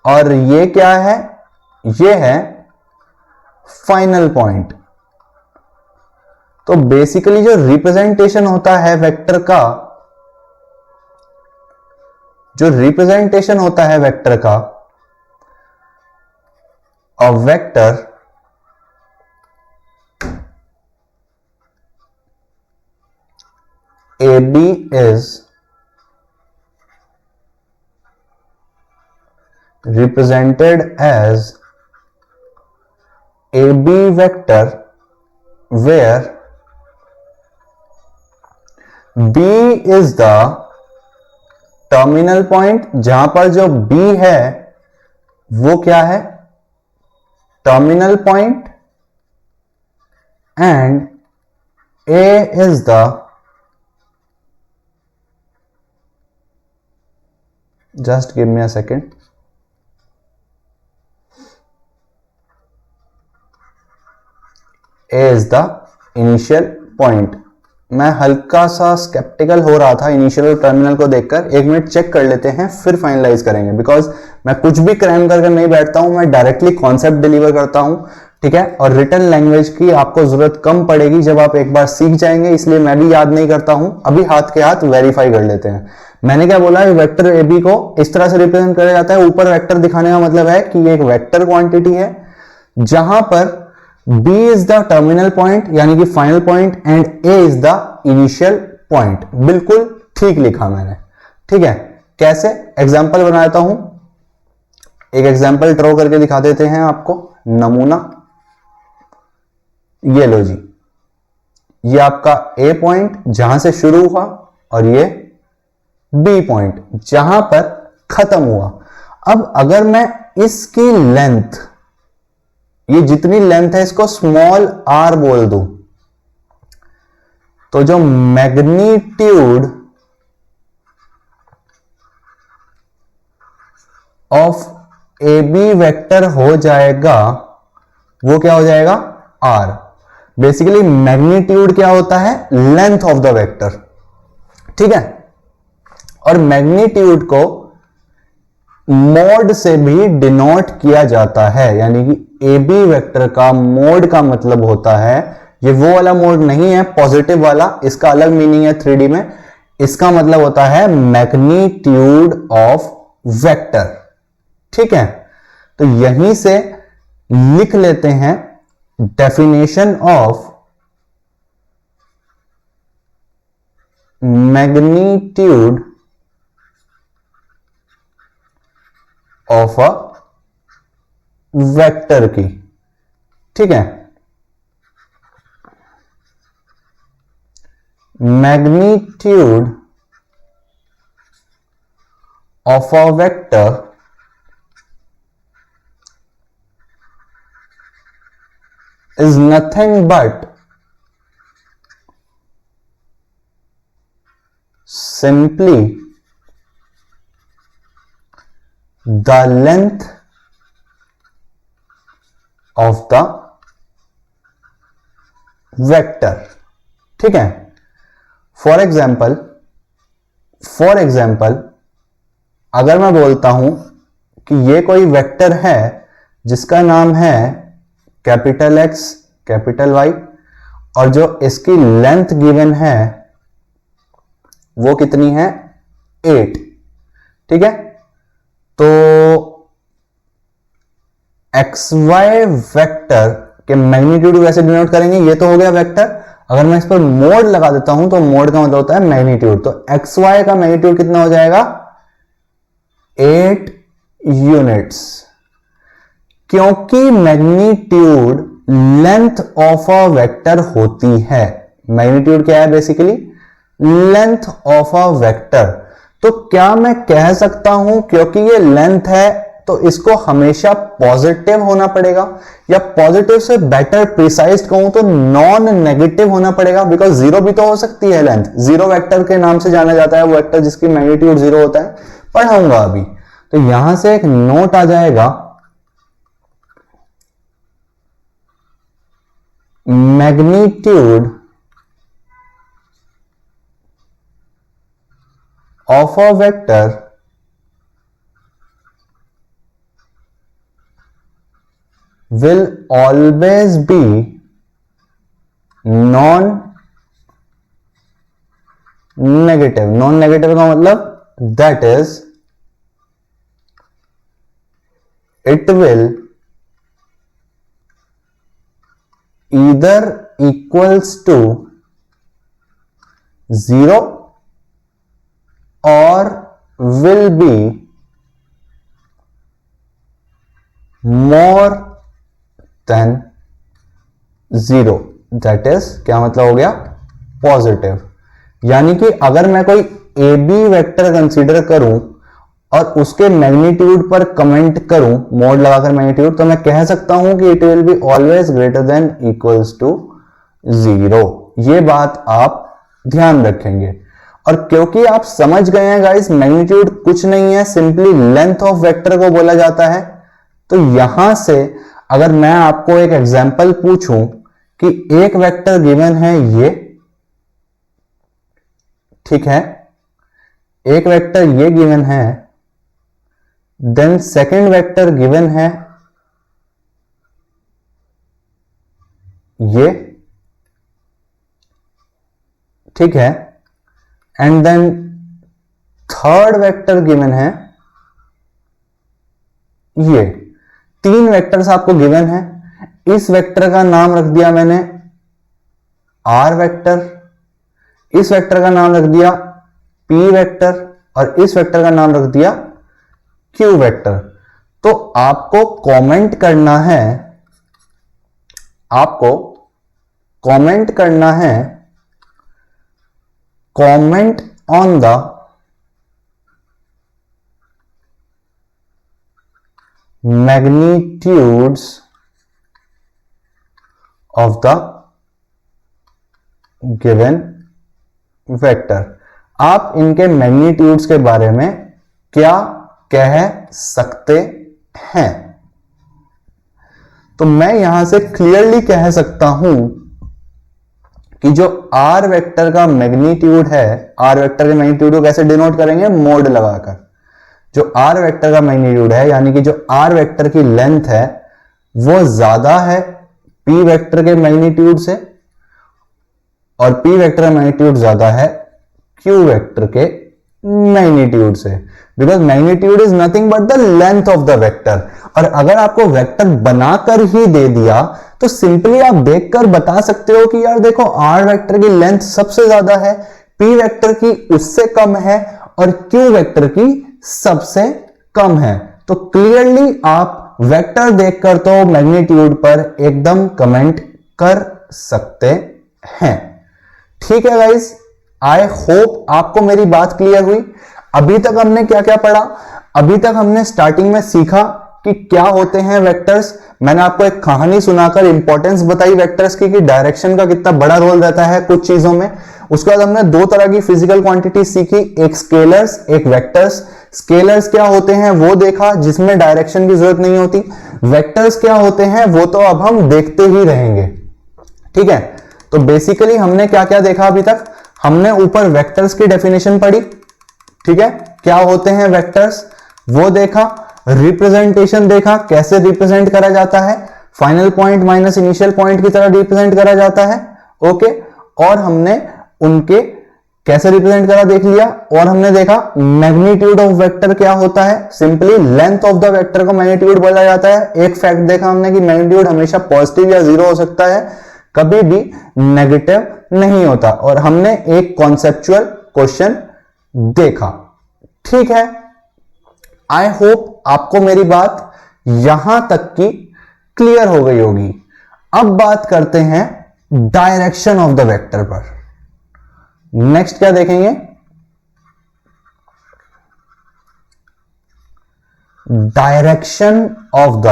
और ये क्या है, ये है फाइनल पॉइंट। तो बेसिकली जो रिप्रेजेंटेशन होता है वेक्टर का, जो रिप्रेजेंटेशन होता है वेक्टर का, a vector AB is represented as AB vector where B is the terminal point, जहां पर जो B है वो क्या है, terminal point, and A is the just give me a second, A is the initial point। मैं हल्का सा स्केप्टिकल हो रहा था इनिशियल और टर्मिनल को देखकर, एक मिनट चेक कर लेते हैं फिर फाइनलाइज करेंगे, बिकॉज मैं कुछ भी क्रैम करके नहीं बैठता हूं, मैं डायरेक्टली कॉन्सेप्ट डिलीवर करता हूं, ठीक है। और रिटन लैंग्वेज की आपको जरूरत कम पड़ेगी जब आप एक बार सीख जाएंगे, इसलिए मैं भी याद नहीं करता हूं। अभी हाथ के हाथ वेरीफाई कर लेते हैं। मैंने क्या बोला, वेक्टर ए बी को इस तरह से रिप्रेजेंट किया जाता है, ऊपर वेक्टर दिखाने का मतलब है कि ये एक वेक्टर क्वांटिटी है जहां पर B is the terminal point यानी कि final point and A is the initial point. बिल्कुल ठीक लिखा मैंने, ठीक है। कैसे, एग्जाम्पल बना देता हूं, एक एग्जाम्पल ड्रॉ करके दिखा देते हैं आपको, नमूना। ये लो जी, ये आपका A पॉइंट जहां से शुरू हुआ और ये B पॉइंट जहां पर खत्म हुआ। अब अगर मैं इसकी लेंथ, ये जितनी लेंथ है इसको स्मॉल r बोल दूं, तो जो मैग्नीट्यूड ऑफ AB वेक्टर हो जाएगा वो क्या हो जाएगा, r। बेसिकली मैग्नीट्यूड क्या होता है, लेंथ ऑफ द वेक्टर, ठीक है। और मैग्नीट्यूड को मोड से भी डिनोट किया जाता है, यानी कि AB वेक्टर का मोड का मतलब होता है, ये वो वाला मोड नहीं है पॉजिटिव वाला, इसका अलग मीनिंग है 3D में। इसका मतलब होता है मैग्नीट्यूड ऑफ वेक्टर, ठीक है। तो यहीं से लिख लेते हैं definition of magnitude of a vector की, ठीक है। Magnitude of a vector is nothing but simply the length of the vector, ठीक है। फॉर एग्जाम्पल अगर मैं बोलता हूं कि ये कोई वेक्टर है जिसका नाम है कैपिटल X कैपिटल Y, और जो इसकी लेंथ गिवन है वो कितनी है, 8, ठीक है। तो XY वेक्टर के मैग्नीट्यूड कैसे डिनोट करेंगे, ये तो हो गया वेक्टर। अगर मैं इस पर मोड लगा देता हूं तो मोड का मतलब होता है मैग्नीट्यूड, तो XY का मैग्नीट्यूड कितना हो जाएगा, 8 यूनिट्स। क्योंकि magnitude length of a vector होती है, मैग्नीट्यूड क्या है basically, length of a vector. तो क्या मैं कह सकता हूं क्योंकि ये लेंथ है तो इसको हमेशा पॉजिटिव होना पड़ेगा, या पॉजिटिव से बेटर प्रिसाइज कहूं तो नॉन नेगेटिव होना पड़ेगा, बिकॉज जीरो भी तो हो सकती है लेंथ। जीरो वेक्टर के नाम से जाना जाता है वो वेक्टर जिसकी मैग्नीट्यूड 0 होता है, पढ़ाऊंगा अभी। तो यहां से एक नोट आ जाएगा, magnitude of a vector will always be non-negative। non-negative का मतलब that is it will either equals to 0 or will be more than 0। That is क्या मतलब हो गया, पॉजिटिव। यानी कि अगर मैं कोई AB वेक्टर कंसीडर करूं और उसके मैग्नीट्यूड पर कमेंट करूं, मोड लगाकर मैग्नीट्यूड, तो मैं कह सकता हूं कि it will be always greater than equals to 0। ये बात आप ध्यान रखेंगे। और क्योंकि आप समझ गए हैं गाइस मैग्नीट्यूड कुछ नहीं है, सिंपली लेंथ ऑफ वेक्टर को बोला जाता है, तो यहां से अगर मैं आपको एक एग्जांपल पूछूं कि एक वेक्टर गिवन है ये, ठीक है, एक वेक्टर ये गिवन है, देन सेकंड वेक्टर गिवन है ये, ठीक है, and then third vector given है ये। तीन वेक्टर्स आपको गिवन है इस वेक्टर का नाम रख दिया मैंने आर वेक्टर, इस वेक्टर का नाम रख दिया पी वेक्टर और इस वेक्टर का नाम रख दिया क्यू वेक्टर। तो आपको कमेंट करना है, आपको कमेंट करना है, comment on the magnitudes of the given vector. आप इनके मैग्नीट्यूड्स के बारे में क्या कह सकते हैं? तो मैं यहां से क्लियरली कह सकता हूं कि जो आर वेक्टर का मैग्नीट्यूड है, आर वेक्टर के मैग्नीट्यूड को कैसे डिनोट करेंगे? मोड लगाकर। जो आर वेक्टर का मैग्नीट्यूड है यानी कि जो आर वेक्टर की लेंथ है वो ज्यादा है पी वेक्टर के मैग्नीट्यूड से, और पी वेक्टर का मैग्नीट्यूड ज्यादा है क्यू वेक्टर के मैग्नीट्यूड से, because magnitude is nothing but the length of the vector. और अगर आपको वेक्टर बनाकर ही दे दिया तो सिंपली आप देखकर बता सकते हो कि यार देखो आर वेक्टर की लेंथ सबसे ज्यादा है, पी वेक्टर की उससे कम है और क्यू वेक्टर की सबसे कम है। तो क्लियरली आप वेक्टर देखकर तो मैग्नीट्यूड पर एकदम कमेंट कर सकते हैं। ठीक है गाइस, आई होप आपको मेरी बात क्लियर हुई। अभी तक हमने क्या क्या पढ़ा? अभी तक हमने स्टार्टिंग में सीखा कि क्या होते हैं वेक्टर्स। मैंने आपको एक कहानी सुनाकर इंपॉर्टेंस बताई वेक्टर्स की, कि डायरेक्शन का कितना बड़ा रोल रहता है कुछ चीजों में। उसके बाद हमने दो तरह की फिजिकल क्वांटिटी सीखी, एक स्केलर्स, एक वेक्टर्स। स्केलर्स क्या होते हैं वो देखा, जिसमें डायरेक्शन की जरूरत नहीं होती। वेक्टर्स क्या होते हैं वो तो अब हम देखते ही रहेंगे। ठीक है, तो बेसिकली हमने क्या क्या देखा अभी तक? हमने ऊपर वेक्टर्स की डेफिनेशन पढ़ी, ठीक है, क्या होते हैं वेक्टर्स वो देखा, रिप्रेजेंटेशन देखा कैसे रिप्रेजेंट करा जाता है, final point minus initial point की तरह रिप्रेजेंट करा जाता है, ओके, और हमने उनके कैसे रिप्रेजेंट करा देख लिया। और हमने देखा मैग्नीट्यूड ऑफ वेक्टर क्या होता है, simply length of the vector को मैग्नीट्यूड बोला जाता है। एक फैक्ट देखा हमने कि मैग्नीट्यूड हमेशा पॉजिटिव या जीरो हो सकता है, कभी भी नेगेटिव नहीं होता। और हमने एक कॉन्सेप्चुअल क्वेश्चन देखा। ठीक है, आई होप आपको मेरी बात यहां तक की क्लियर हो गई होगी। अब बात करते हैं डायरेक्शन ऑफ द वेक्टर पर। नेक्स्ट क्या देखेंगे? Direction of the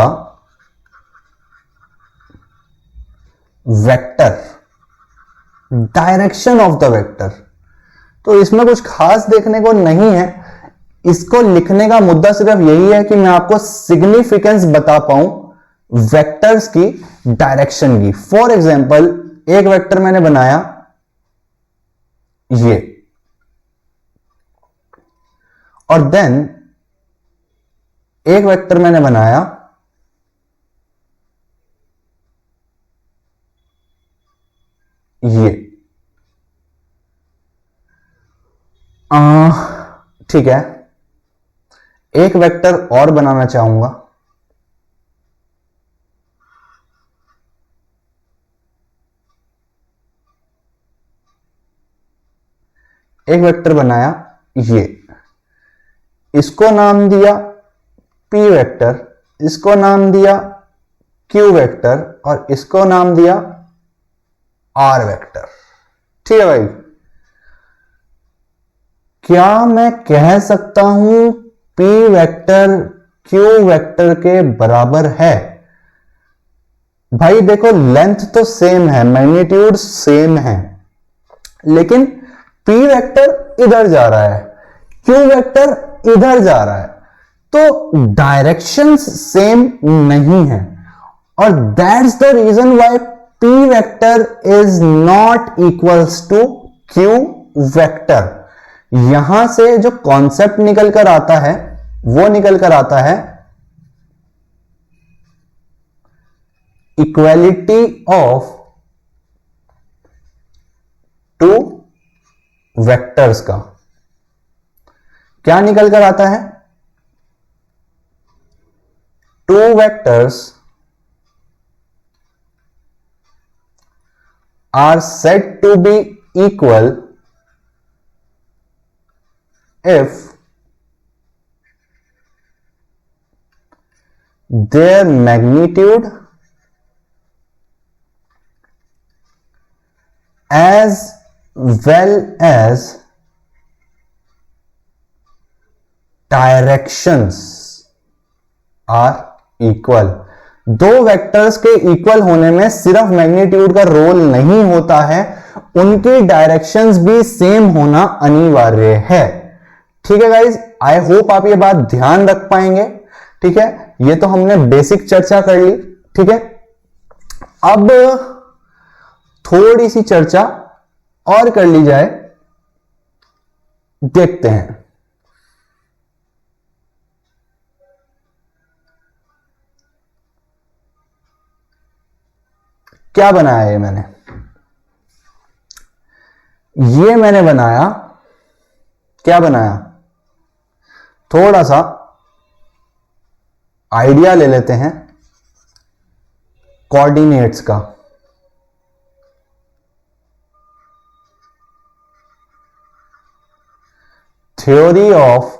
vector. Direction of the vector, तो इसमें कुछ खास देखने को नहीं है। इसको लिखने का मुद्दा सिर्फ यही है कि मैं आपको सिग्निफिकेंस बता पाऊं वेक्टर्स की डायरेक्शन की। फॉर एग्जांपल एक वेक्टर मैंने बनाया ये, और देन एक वेक्टर मैंने बनाया ये, ठीक है, एक वेक्टर और बनाना चाहूंगा, एक वेक्टर बनाया ये, इसको नाम दिया पी वेक्टर, इसको नाम दिया क्यू वेक्टर और इसको नाम दिया आर वेक्टर। ठीक है भाई, क्या मैं कह सकता हूं पी वेक्टर क्यू वेक्टर के बराबर है? भाई देखो लेंथ तो सेम है, मैग्नीट्यूड सेम है, लेकिन पी वेक्टर इधर जा रहा है, क्यू वेक्टर इधर जा रहा है, तो डायरेक्शन सेम नहीं है। और that's the reason why P vector is not equals to Q vector. यहां से जो कॉन्सेप्ट निकल कर आता है वो निकल कर आता है इक्वालिटी ऑफ टू वेक्टर्स का। क्या निकल कर आता है? Two vectors are said to be equal if their magnitude as well as directions are equal. दो वेक्टर्स के इक्वल होने में सिर्फ मैग्नीट्यूड का रोल नहीं होता है, उनकी डायरेक्शंस भी सेम होना अनिवार्य है. ठीक है गाइज, आई होप आप ये बात ध्यान रख पाएंगे. ठीक है, ये तो हमने बेसिक चर्चा कर ली. ठीक है, अब थोड़ी सी चर्चा और कर ली जाए. देखते हैं क्या बनाया है मैंने. ये मैंने बनाया, क्या बनाया, थोड़ा सा आइडिया ले लेते हैं कोऑर्डिनेट्स का. Theory of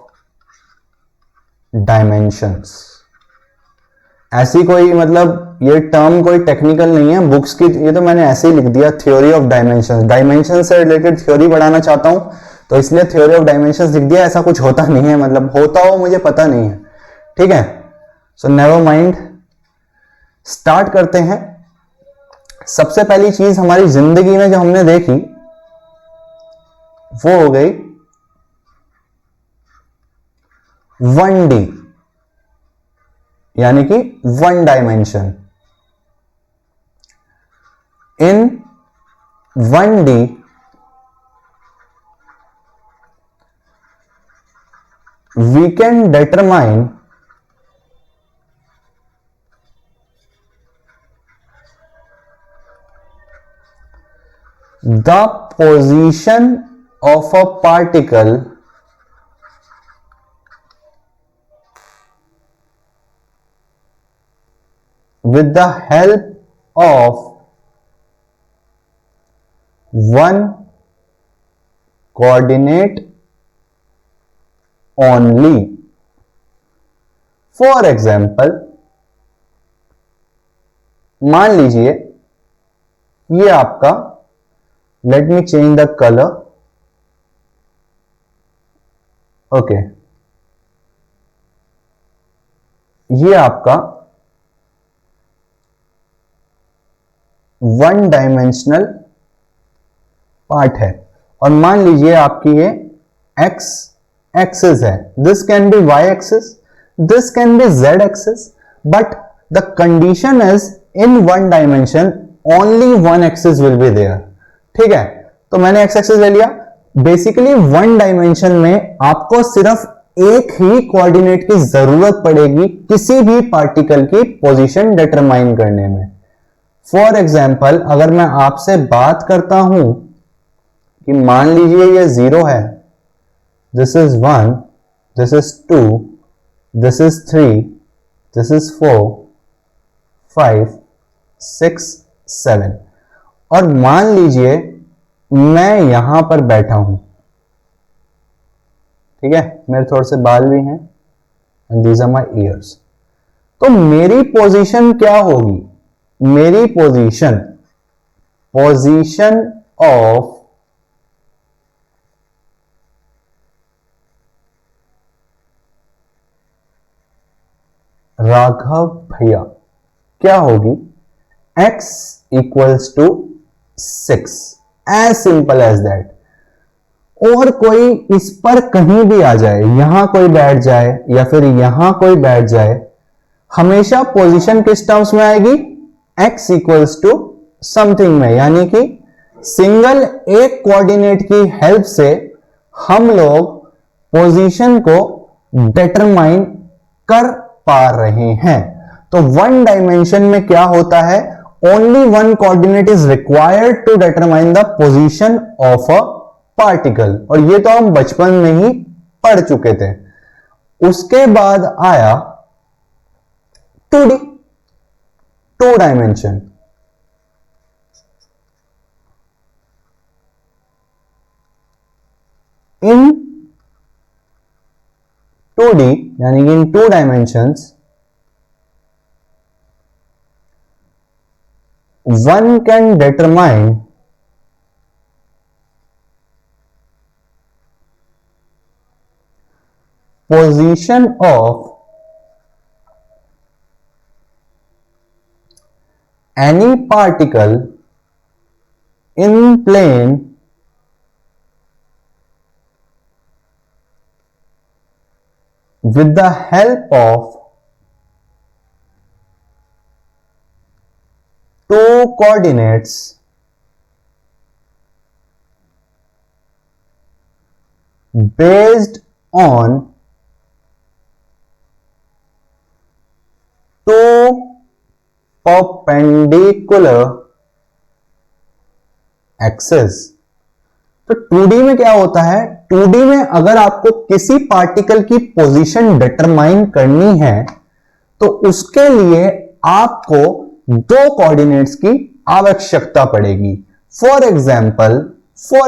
dimensions. ऐसी कोई मतलब ये टर्म कोई टेक्निकल नहीं है बुक्स की, ये तो मैंने ऐसे ही लिख दिया, थ्योरी ऑफ डायमेंशंस. डायमेंशन से रिलेटेड थ्योरी पढ़ाना चाहता हूं तो इसलिए थ्योरी ऑफ डायमेंशंस लिख दिया. ऐसा कुछ होता नहीं है, मतलब होता हो मुझे पता नहीं है. ठीक है, सो नेवर माइंड, स्टार्ट करते हैं. सबसे पहली चीज हमारी जिंदगी में जो हमने देखी वो हो गई 1D, यानी कि 1 dimension. In 1D we can determine the position of a particle with the help of one coordinate only. For example, मान लीजिए ये आपका, let me change the colour. Okay, ये आपका 1 डायमेंशनल पार्ट है और मान लीजिए आपकी ये x एक्सिस है. This can be y axis, this can be z axis, but the condition is in 1 dimension only 1 axis will be there. ठीक है, तो मैंने x एक्सिस ले लिया. बेसिकली 1 डायमेंशन में आपको सिर्फ एक ही कोऑर्डिनेट की जरूरत पड़ेगी किसी भी पार्टिकल की पोजीशन डिटरमाइन करने में. फॉर एग्जाम्पल, अगर मैं आपसे बात करता हूं कि मान लीजिए ये 0 है, this is 1, this is 2, this is 3, this is 4, 5, 6, 7, और मान लीजिए मैं यहां पर बैठा हूं. ठीक है, मेरे थोड़े से बाल भी हैं and these are my ears. तो मेरी पोजीशन क्या होगी? मेरी पोजीशन ऑफ राघव भैया क्या होगी? x equals to 6. As simple as that. और कोई इस पर कहीं भी आ जाए, यहां कोई बैठ जाए या फिर यहां कोई बैठ जाए, हमेशा पोजीशन किस टर्म्स में आएगी? x इक्वल्स टू समथिंग में. यानी कि सिंगल एक कोऑर्डिनेट की हेल्प से हम लोग पोजीशन को डिटरमाइन कर पा रहे हैं. तो 1 डायमेंशन में क्या होता है? Only 1 coordinate is required to determine the position of a particle. और ये तो हम बचपन में ही पढ़ चुके थे. उसके बाद आया 2D, 2 डायमेंशन. इन 2D यानी कि इन 2 dimensions one can determine position of any particle in plane with the help of two coordinates based on two perpendicular axes। तो 2D में क्या होता है, 2D में अगर आपको किसी पार्टिकल की पोजीशन डिटरमाइन करनी है तो उसके लिए आपको दो कोऑर्डिनेट्स की आवश्यकता पड़ेगी। फॉर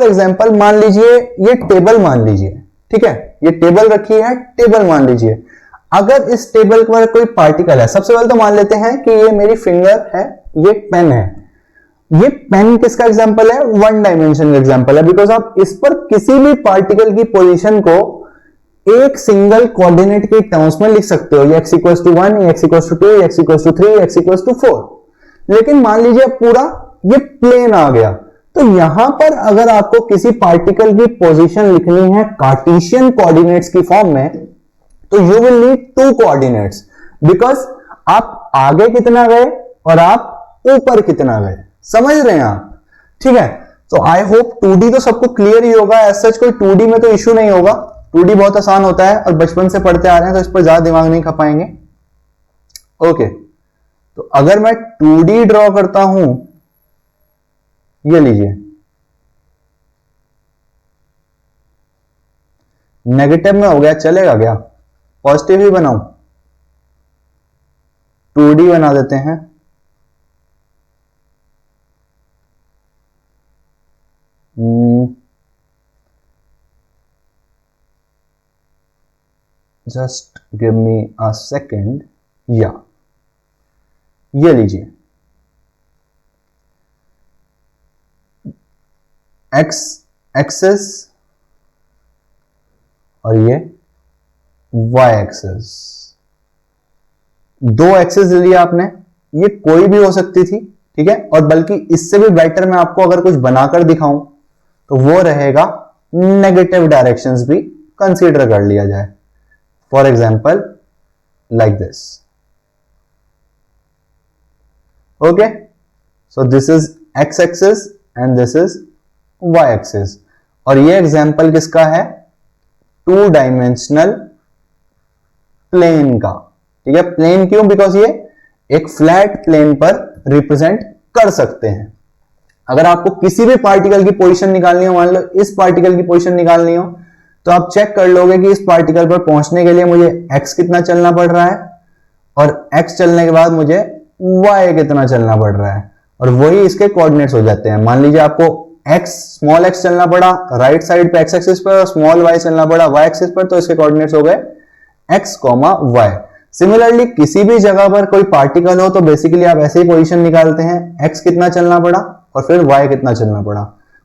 एग्जाम्पल मान लीजिए ये टेबल मान लीजिए, ठीक है, ये टेबल रखी है, टेबल मान लीजिए। अगर इस टेबल पर कोई पार्टिकल है, सबसे पहले तो मान लेते हैं कि ये मेरी फिंगर है, ये पेन है। ये पेन किसका एग्जाम्पल है, वन डायमेंशन का एग्जाम्पल है, बिकॉज आप इस पर किसी भी पार्टिकल की पोजीशन को एक सिंगल कोऑर्डिनेट के टर्म्स में लिख सकते हो, x equal to 1, x equal to 2, x equal to 3, x equal to 4। लेकिन मान लीजिए पूरा ये प्लेन आ गया, तो यहां पर अगर आपको किसी पार्टिकल की पोजीशन लिखनी है कार्टेशियन कोऑर्डिनेट्स की फॉर्म में, तो you will need two coordinates, because आप आगे कितना गए और आप ऊपर कितना गए, समझ रहे हैं आप, ठीक है। तो आई होप 2D तो सबको क्लियर ही होगा, एज सच कोई 2D में तो इश्यू नहीं होगा, 2D बहुत आसान होता है और बचपन से पढ़ते आ रहे हैं तो इस पर ज्यादा दिमाग नहीं खपाएंगे। ओके, तो अगर मैं 2D ड्रॉ करता हूं, ये लीजिए, नेगेटिव में हो गया, चलेगा क्या, पॉजिटिव ही बनाऊं, 2D बना देते हैं। Just give me a second, या ये लीजिए, एक्स एक्सेस और ये वाई एक्सेस, दो एक्सेस ले लिया आपने, ये कोई भी हो सकती थी, ठीक है। और बल्कि इससे भी बेटर मैं आपको अगर कुछ बनाकर दिखाऊं तो वो रहेगा नेगेटिव डायरेक्शंस भी कंसीडर कर लिया जाए। For example like this, okay, so this is X axis and this is Y axis. और ये एग्जाम्पल किसका है, 2 डायमेंशनल प्लेन का, ठीक है। प्लेन क्यों, बिकॉज ये एक फ्लैट प्लेन पर रिप्रेजेंट कर सकते हैं। अगर आपको किसी भी पार्टिकल की पोजीशन निकालनी हो, मान लो इस पार्टिकल की पोजीशन निकालनी हो, तो आप चेक कर लोगे कि इस पार्टिकल पर पहुंचने के लिए मुझे x कितना चलना पड़ रहा है और x चलने के बाद मुझे y कितना चलना पड़ रहा है, और वही इसके कोऑर्डिनेट्स हो जाते हैं। मान लीजिए आपको स्मॉल x चलना पड़ा राइट साइड पे x एक्सिस पर और स्मॉल y चलना पड़ा y एक्सिस पर, तो इसके कोऑर्डिनेट्स हो गए x, y। सिमिलरली किसी भी जगह पर कोई पार्टिकल हो तो बेसिकली आप ऐसे ही पोजीशन निकालते हैं, x कितना चलना पड़ा और फिर y कितना चलना पड़ा।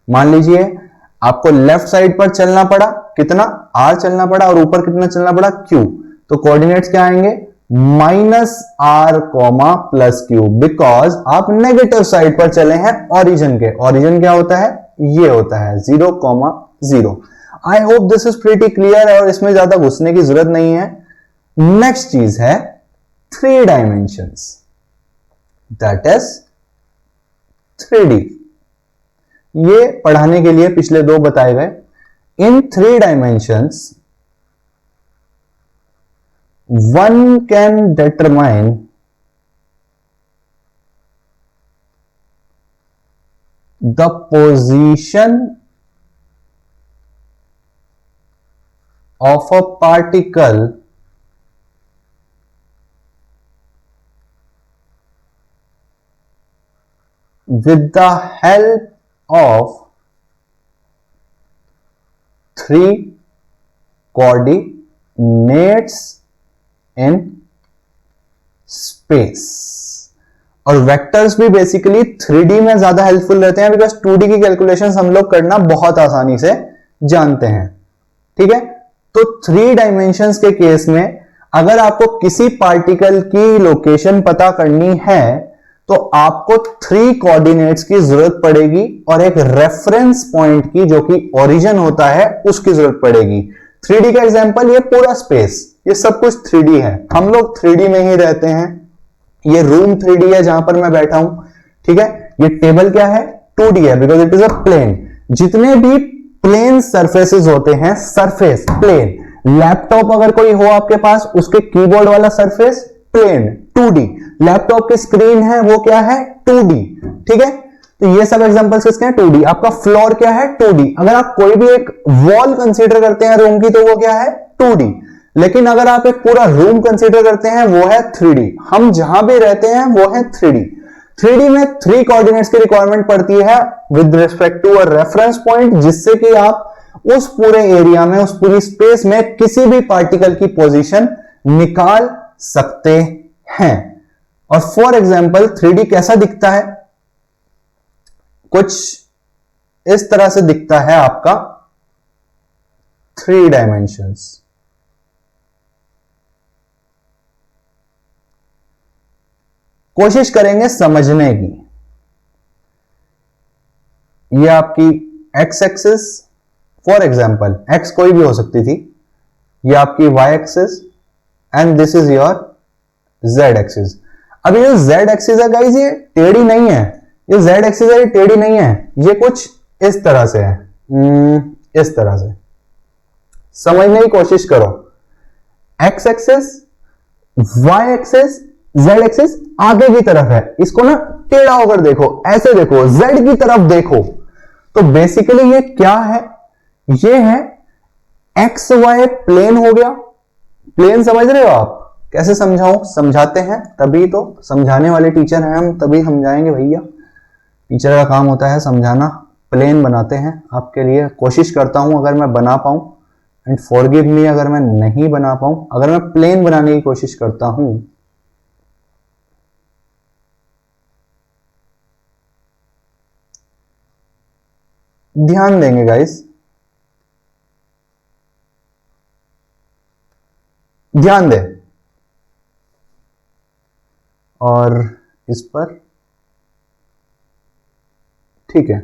मान लीजिए आपको लेफ्ट साइड पर चलना पड़ा, कितना r चलना पड़ा, और ऊपर कितना चलना पड़ा, q। तो कोऑर्डिनेट्स क्या आएंगे, -r, +q, बिकॉज आप नेगेटिव साइड पर चले हैं ओरिजिन के। ओरिजिन क्या होता है, ये होता है 0, 0। I hope this is pretty clear और इसमें ज्यादा घुसने की जरूरत नहीं है। नेक्स्ट चीज है 3 डायमेंशंस, दैट इज 3D। ये पढ़ाने के लिए पिछले 2 बताए गए। इन 3 dimensions one can determine the position of a particle with the help of 3 coordinates in space. और वेक्टर्स भी बेसिकली 3D में ज्यादा हेल्पफुल रहते हैं, बिकॉज 2D की कैलकुलेशंस हम लोग करना बहुत आसानी से जानते हैं। ठीक है, तो 3 डायमेंशंस के केस में अगर आपको किसी पार्टिकल की लोकेशन पता करनी है तो आपको 3 कोऑर्डिनेट्स की जरूरत पड़ेगी और एक रेफरेंस पॉइंट की, जो कि ओरिजिन होता है, उसकी जरूरत पड़ेगी। 3D का एग्जांपल, ये पूरा स्पेस, ये सब कुछ 3D है, हम लोग 3D में ही रहते हैं। ये रूम 3D है जहां पर मैं बैठा हूं। ठीक है, ये टेबल क्या है, 2D है, because it is a plane. जितने भी प्लेन सरफेसेस होते हैं, सरफेस प्लेन, लैपटॉप अगर कोई हो आपके पास, उसके कीबोर्ड वाला सरफेस प्लेन 2D, लैपटॉप की स्क्रीन है वो क्या है, 2D। ठीक है, तो ये सब एग्जांपल्स किसके हैं, 2D। आपका फ्लोर क्या है, 2D। अगर आप कोई भी एक वॉल कंसीडर करते हैं रूम की तो वो क्या है, 2D। लेकिन अगर आप एक पूरा रूम कंसीडर करते हैं वो है 3D। हम जहां भी रहते हैं वो है 3D। 3D में 3 कोऑर्डिनेट्स की रिक्वायरमेंट पड़ती है with respect to a reference point, जिससे कि आप उस पूरे एरिया में, उस पूरी स्पेस में किसी भी पार्टिकल की पोजीशन निकाल सकते हैं। और फॉर एग्जांपल 3D कैसा दिखता है, कुछ इस तरह से दिखता है आपका 3 डायमेंशंस। कोशिश करेंगे समझने की। ये आपकी X axis, for example X कोई भी हो सकती थी, ये आपकी Y axis and this is your Z axis. अब ये जो जेड एक्सिस है गाइस, ये टेढ़ी नहीं है, ये जेड एक्सिस है, ये टेढ़ी नहीं है, ये कुछ इस तरह से है, इस तरह से समझने की कोशिश करो। X axis, Y axis, Z axis आगे की तरफ है, इसको ना टेढ़ा होकर देखो, ऐसे देखो, जेड की तरफ देखो। तो बेसिकली ये क्या है, ये है एक्स वाई प्लेन हो गया। प्लेन समझ रहे हो आप, कैसे समझाऊं, समझाते हैं, तभी तो समझाने वाले टीचर हैं हम, तभी समझाएंगे भैया। टीचर का काम होता है समझाना। प्लेन बनाते हैं आपके लिए, कोशिश करता हूं अगर मैं बना पाऊं, एंड फॉरगिव मी अगर मैं नहीं बना पाऊं। अगर मैं प्लेन बनाने की कोशिश करता हूं, ध्यान देंगे गाइस, ध्यान दे, और इस पर ठीक है,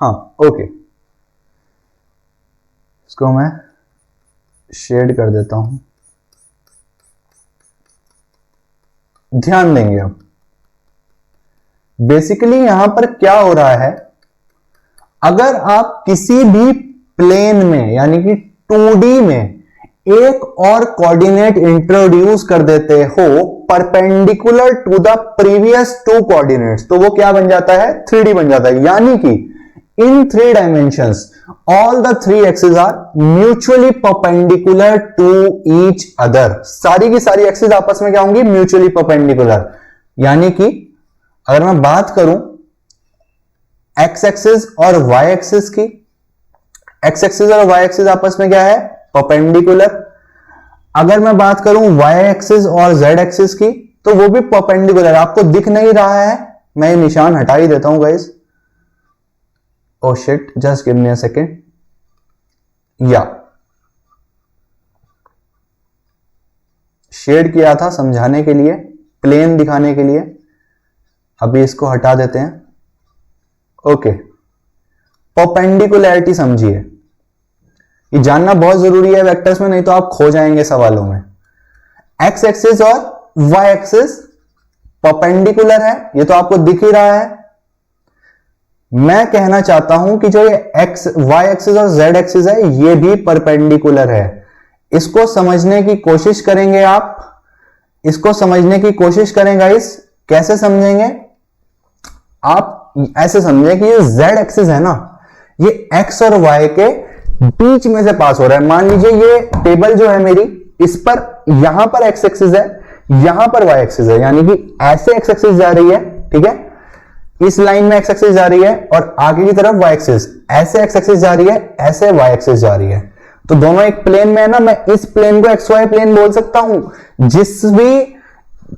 हाँ ओके, इसको मैं शेड कर देता हूं। ध्यान देंगे अब बेसिकली यहां पर क्या हो रहा है, अगर आप किसी भी प्लेन में यानी कि 2D में एक और कोऑर्डिनेट इंट्रोड्यूस कर देते हो perpendicular to the previous 2 coordinates, तो वो क्या बन जाता है, 3D बन जाता है। यानी कि in 3 dimensions all the 3 axis are mutually perpendicular to each other. सारी की सारी एक्सिस आपस में क्या होंगी, म्यूचुअली परपेंडिकुलर। यानी कि अगर मैं बात करूं एक्स एक्सिस और वाई एक्सिस की, एक्स एक्सिस और वाई एक्सिस आपस में क्या है, परपेंडिकुलर। अगर मैं बात करूं वाई एक्सिस और जेड एक्सिस की, तो वो भी परपेंडिकुलर। आपको दिख नहीं रहा है, मैं ये निशान हटा ही देता हूं guys. Oh shit, just give me a second. या शेड किया था समझाने के लिए, प्लेन दिखाने के लिए, अभी इसको हटा देते हैं। ओके, परपेंडिकुलरिटी समझिए, ये जानना बहुत जरूरी है वेक्टर्स में, नहीं तो आप खो जाएंगे सवालों में। एक्स एक्सिस और वाई एक्सिस परपेंडिकुलर है, ये तो आपको दिख ही रहा है। मैं कहना चाहता हूं कि जो ये एक्स वाई एक्सिस और जेड एक्सिस है, ये भी परपेंडिकुलर है। इसको समझने की कोशिश करेंगे आप, इसको समझने की कोशिश करें गाइस। कैसे समझेंगे आप, ऐसे समझें कि ये जेड एक्सिस है ना, ये एक्स और वाई के बीच में से पास हो रहा है। मान लीजिए ये टेबल जो है मेरी, इस पर यहां पर एक्स एक्सिस है, यहां पर वाई एक्सिस है, यानी कि ऐसे एक्स एक्सिस जा रही है, ठीक है। इस लाइन में एक्स एक्सिस जा रही है और आगे की तरफ वाई एक्सिस, ऐसे एक्स एक्सिस जा रही है, ऐसे वाई एक्सिस जा रही है। तो दोनों एक प्लेन में है ना, मैं इस प्लेन को एक्स वाई प्लेन बोल सकता हूं। जिस भी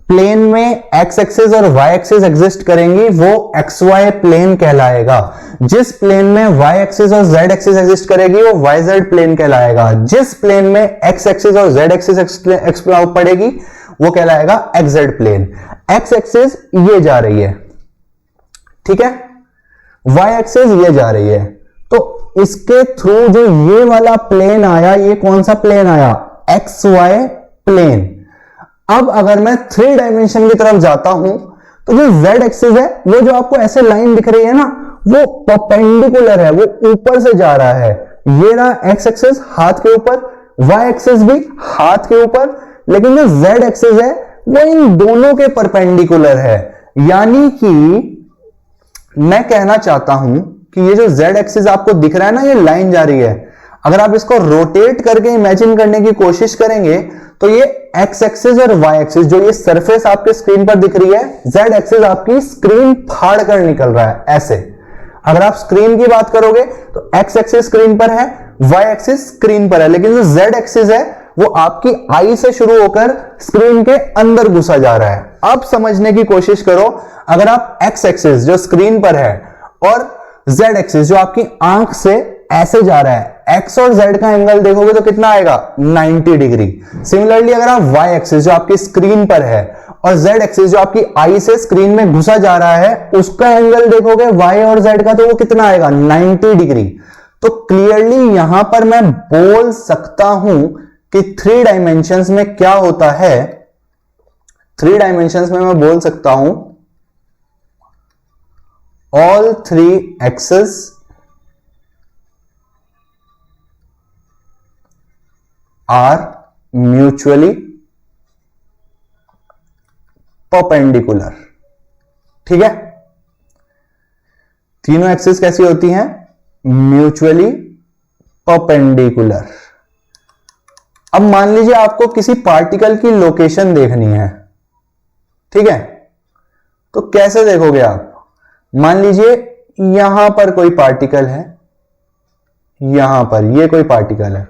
प्लेन में एक्स एक्सिस और वाई एक्सिस एग्जिस्ट करेंगी वो एक्स वाई प्लेन कहलाएगा। जिस प्लेन में वाई एक्सिस और जेड एक्सिस एग्जिस्ट करेगी वो वाई जेड प्लेन कहलाएगा। जिस प्लेन में एक्स एक्सिस और जेड एक्सिस पड़ेगी वो कहलाएगा X Z plane. X axis ये जा रही है, ठीक है, वाई एक्सिस ये जा रही है, तो इसके थ्रू जो ये वाला प्लेन आया, ये कौन सा प्लेन आया, एक्स वाई प्लेन। अब अगर मैं 3 डायमेंशन की तरफ जाता हूं तो जो z एक्सिस है वो जो आपको ऐसे लाइन दिख रही है ना, वो परपेंडिकुलर है, वो ऊपर से जा रहा है। ये रहा x एक्सिस हाथ के ऊपर, y एक्सिस भी हाथ के ऊपर, लेकिन जो z एक्सिस है वो इन दोनों के परपेंडिकुलर है। यानी कि मैं कहना चाहता हूं कि ये जो z एक्सिस आपको दिख रहा है ना, ये लाइन जा रही है, अगर आप इसको रोटेट करके इमेजिन करने की कोशिश करेंगे तो ये x एक्सिस और y एक्सिस, जो ये सरफेस आपके स्क्रीन पर दिख रही है, z एक्सिस आपकी स्क्रीन फाड़ कर निकल रहा है ऐसे। अगर आप स्क्रीन की बात करोगे तो x एक्सिस स्क्रीन पर है, y एक्सिस स्क्रीन पर है, लेकिन जो z एक्सिस है वो आपकी आई से शुरू होकर स्क्रीन के अंदर घुसा जा रहा है। अब समझने की कोशिश करो, अगर आप x एक्सिस जो स्क्रीन पर है और z एक्सिस जो आपकी आंख से ऐसे जा रहा है, x और z का एंगल देखोगे तो कितना आएगा, 90 डिग्री। सिमिलरली अगर आप y एक्सिस जो आपकी स्क्रीन पर है और z एक्सिस जो आपकी आई से स्क्रीन में घुसा जा रहा है, उसका एंगल देखोगे y और z का, तो वो कितना आएगा, 90 डिग्री। तो क्लियरली यहां पर मैं बोल सकता हूं कि 3 डायमेंशंस में क्या होता है, 3 डायमेंशंस में मैं बोल सकता हूं all 3 axes are mutually perpendicular। ठीक है, तीनों एक्सिस कैसी होती हैं, म्यूचुअली परपेंडिकुलर। अब मान लीजिए आपको किसी पार्टिकल की लोकेशन देखनी है, ठीक है, तो कैसे देखोगे आप, मान लीजिए यहां पर कोई पार्टिकल है, यहां पर ये कोई पार्टिकल है,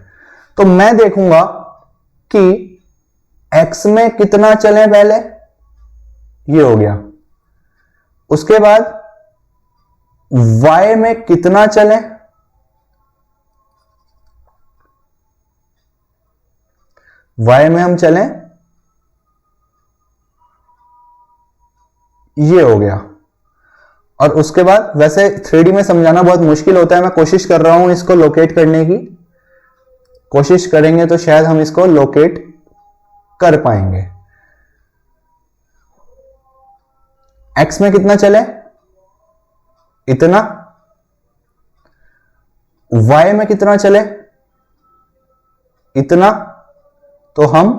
तो मैं देखूंगा कि x में कितना चले, पहले ये हो गया, उसके बाद y में कितना चले, y में हम चलें, ये हो गया। और उसके बाद, वैसे 3D में समझाना बहुत मुश्किल होता है, मैं कोशिश कर रहा हूं इसको लोकेट करने की, कोशिश करेंगे तो शायद हम इसको लोकेट कर पाएंगे। x में कितना चले, इतना, y में कितना चले, इतना, तो हम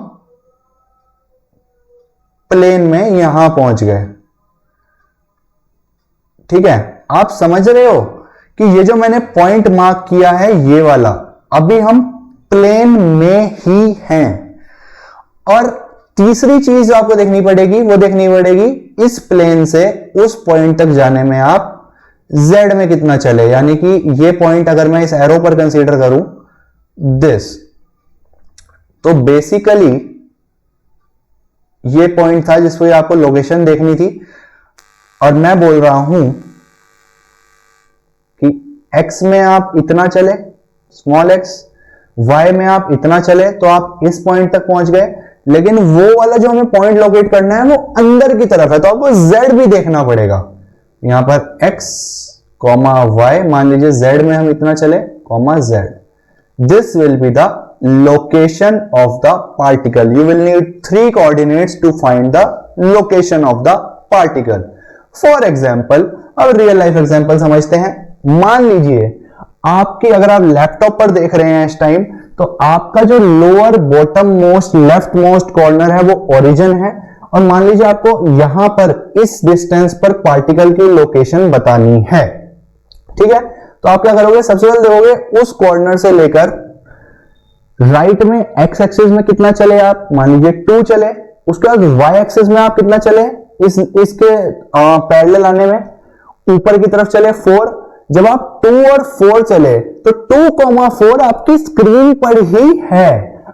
प्लेन में यहां पहुंच गए। ठीक है, आप समझ रहे हो कि ये जो मैंने पॉइंट मार्क किया है ये वाला, अभी हम प्लेन में ही हैं। और तीसरी चीज जो आपको देखनी पड़ेगी वो देखनी पड़ेगी, इस प्लेन से उस पॉइंट तक जाने में आप z में कितना चले, यानी कि ये पॉइंट अगर मैं इस एरो पर कंसीडर करूं दिस, तो बेसिकली ये पॉइंट था जिसको आपको लोकेशन देखनी थी, और मैं बोल रहा हूं कि x में आप इतना चले, स्मॉल x, y में आप इतना चले, तो आप इस पॉइंट तक पहुंच गए। लेकिन वो वाला जो हमें पॉइंट लोकेट करना है वो अंदर की तरफ है, तो आपको z भी देखना पड़ेगा। यहां पर x, y, मान लीजिए z में हम इतना चले, z, this will be the location of the particle. You will need 3 coordinates to find the location of the particle. For example, अब रियल लाइफ एग्जाम्पल समझते हैं। मान लीजिए आपकी, अगर आप लैपटॉप पर देख रहे हैं इस टाइम, तो आपका जो lower bottom most left most corner है वो ओरिजिन है, और मान लीजिए आपको यहां पर इस डिस्टेंस पर पार्टिकल की लोकेशन बतानी है। ठीक है, तो आप क्या करोगे, सबसे पहले देखोगे उस कॉर्नर से लेकर राइट में एक्स एक्सिस में कितना चले आप, मान लीजिए 2 चले, उसके बाद वाई एक्सिस में आप कितना चले, इसके पैरेलल आने में, ऊपर की तरफ चले 4, जब आप 2 और 4 चले तो 2,4 आपकी स्क्रीन पर ही है।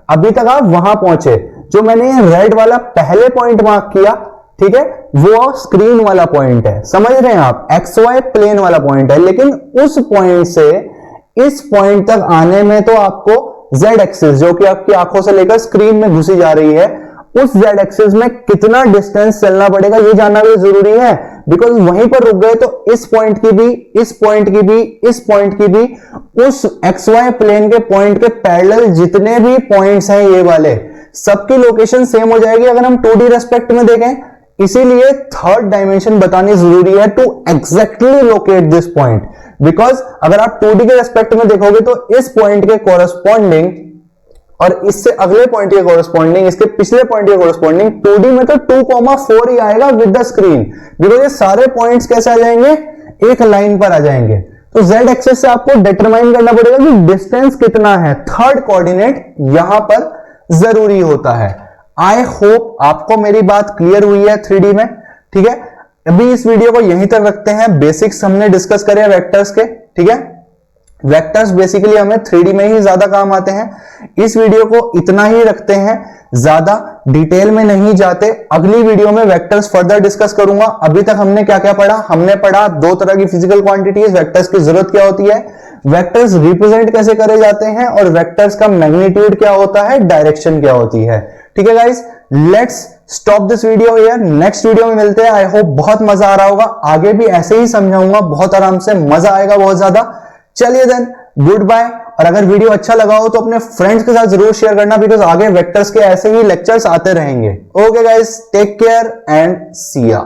अभी तक आप वहां पहुंचे। जो मैंने रेड वाला पहले पॉइंट मार्क किया, ठीक है, वो स्क्रीन वाला पॉइंट है, समझ रहे हैं आप, XY प्लेन वाला पॉइंट है। लेकिन उस पॉइंट से इस पॉइंट तक आने में तो आपको Z एक्सिस, जो कि आपकी आंखों से लेकर स्क्रीन में घुसी जा रही है, उस Z एक्सिस में कितना डिस्टेंस चलना पड़ेगा ये जानना भी जरूरी है। बिकॉज वहीं पर रुक गए तो इस पॉइंट की भी, इस पॉइंट की भी, इस पॉइंट की भी, उस XY प्लेन के पॉइंट के पैरेलल जितने भी पॉइंट्स हैं ये वाले, सबकी लोकेशन सेम हो जाएगी अगर हम 2D रेस्पेक्ट में देखें। इसीलिए थर्ड डायमेंशन बतानी जरूरी है to exactly locate this point. Because अगर आप 2D के रेस्पेक्ट में देखोगे तो इस पॉइंट के कोरस्पॉन्डिंग और इससे अगले पॉइंट के कोरस्पॉन्डिंग, इसके पिछले पॉइंट के कोरस्पॉन्डिंग 2D में तो 2,4 ही आएगा विद द स्क्रीन। बिकॉज ये सारे पॉइंट्स कैसे आ जाएंगे, एक लाइन पर आ जाएंगे। तो Z एक्सिस से आपको डिटरमाइन करना पड़ेगा कि डिस्टेंस कितना है। थर्ड कोऑर्डिनेट यहां पर जरूरी होता है। आई होप आपको मेरी बात क्लियर हुई है 3D में, ठीक है। अभी इस वीडियो को यहीं तक रखते हैं। बेसिक्स हमने डिस्कस करे वेक्टर्स के, ठीक है। वेक्टर्स बेसिकली हमें 3D में ही ज्यादा काम आते हैं। इस वीडियो को इतना ही रखते हैं, ज्यादा डिटेल में नहीं जाते। अगली वीडियो में वेक्टर्स फर्दर डिस्कस करूंगा। अभी तक हमने क्या क्या पढ़ा, हमने पढ़ा 2 तरह की फिजिकल क्वांटिटीज, वेक्टर्स की जरूरत क्या होती है, वेक्टर्स रिप्रेजेंट कैसे करे जाते हैं, और वेक्टर्स का मैग्नीट्यूड क्या होता है, डायरेक्शन क्या होती है। ठीक है guys, let's stop this video here. Next video में मिलते हैं। आई होप बहुत मजा आ रहा होगा। आगे भी ऐसे ही समझाऊंगा, बहुत आराम से, मजा आएगा बहुत ज्यादा। चलिए देन, गुड बाय। और अगर वीडियो अच्छा लगा हो तो अपने फ्रेंड्स के साथ जरूर शेयर करना, बिकॉज आगे वेक्टर्स के ऐसे ही लेक्चर्स आते रहेंगे। Okay guys, take care and see या।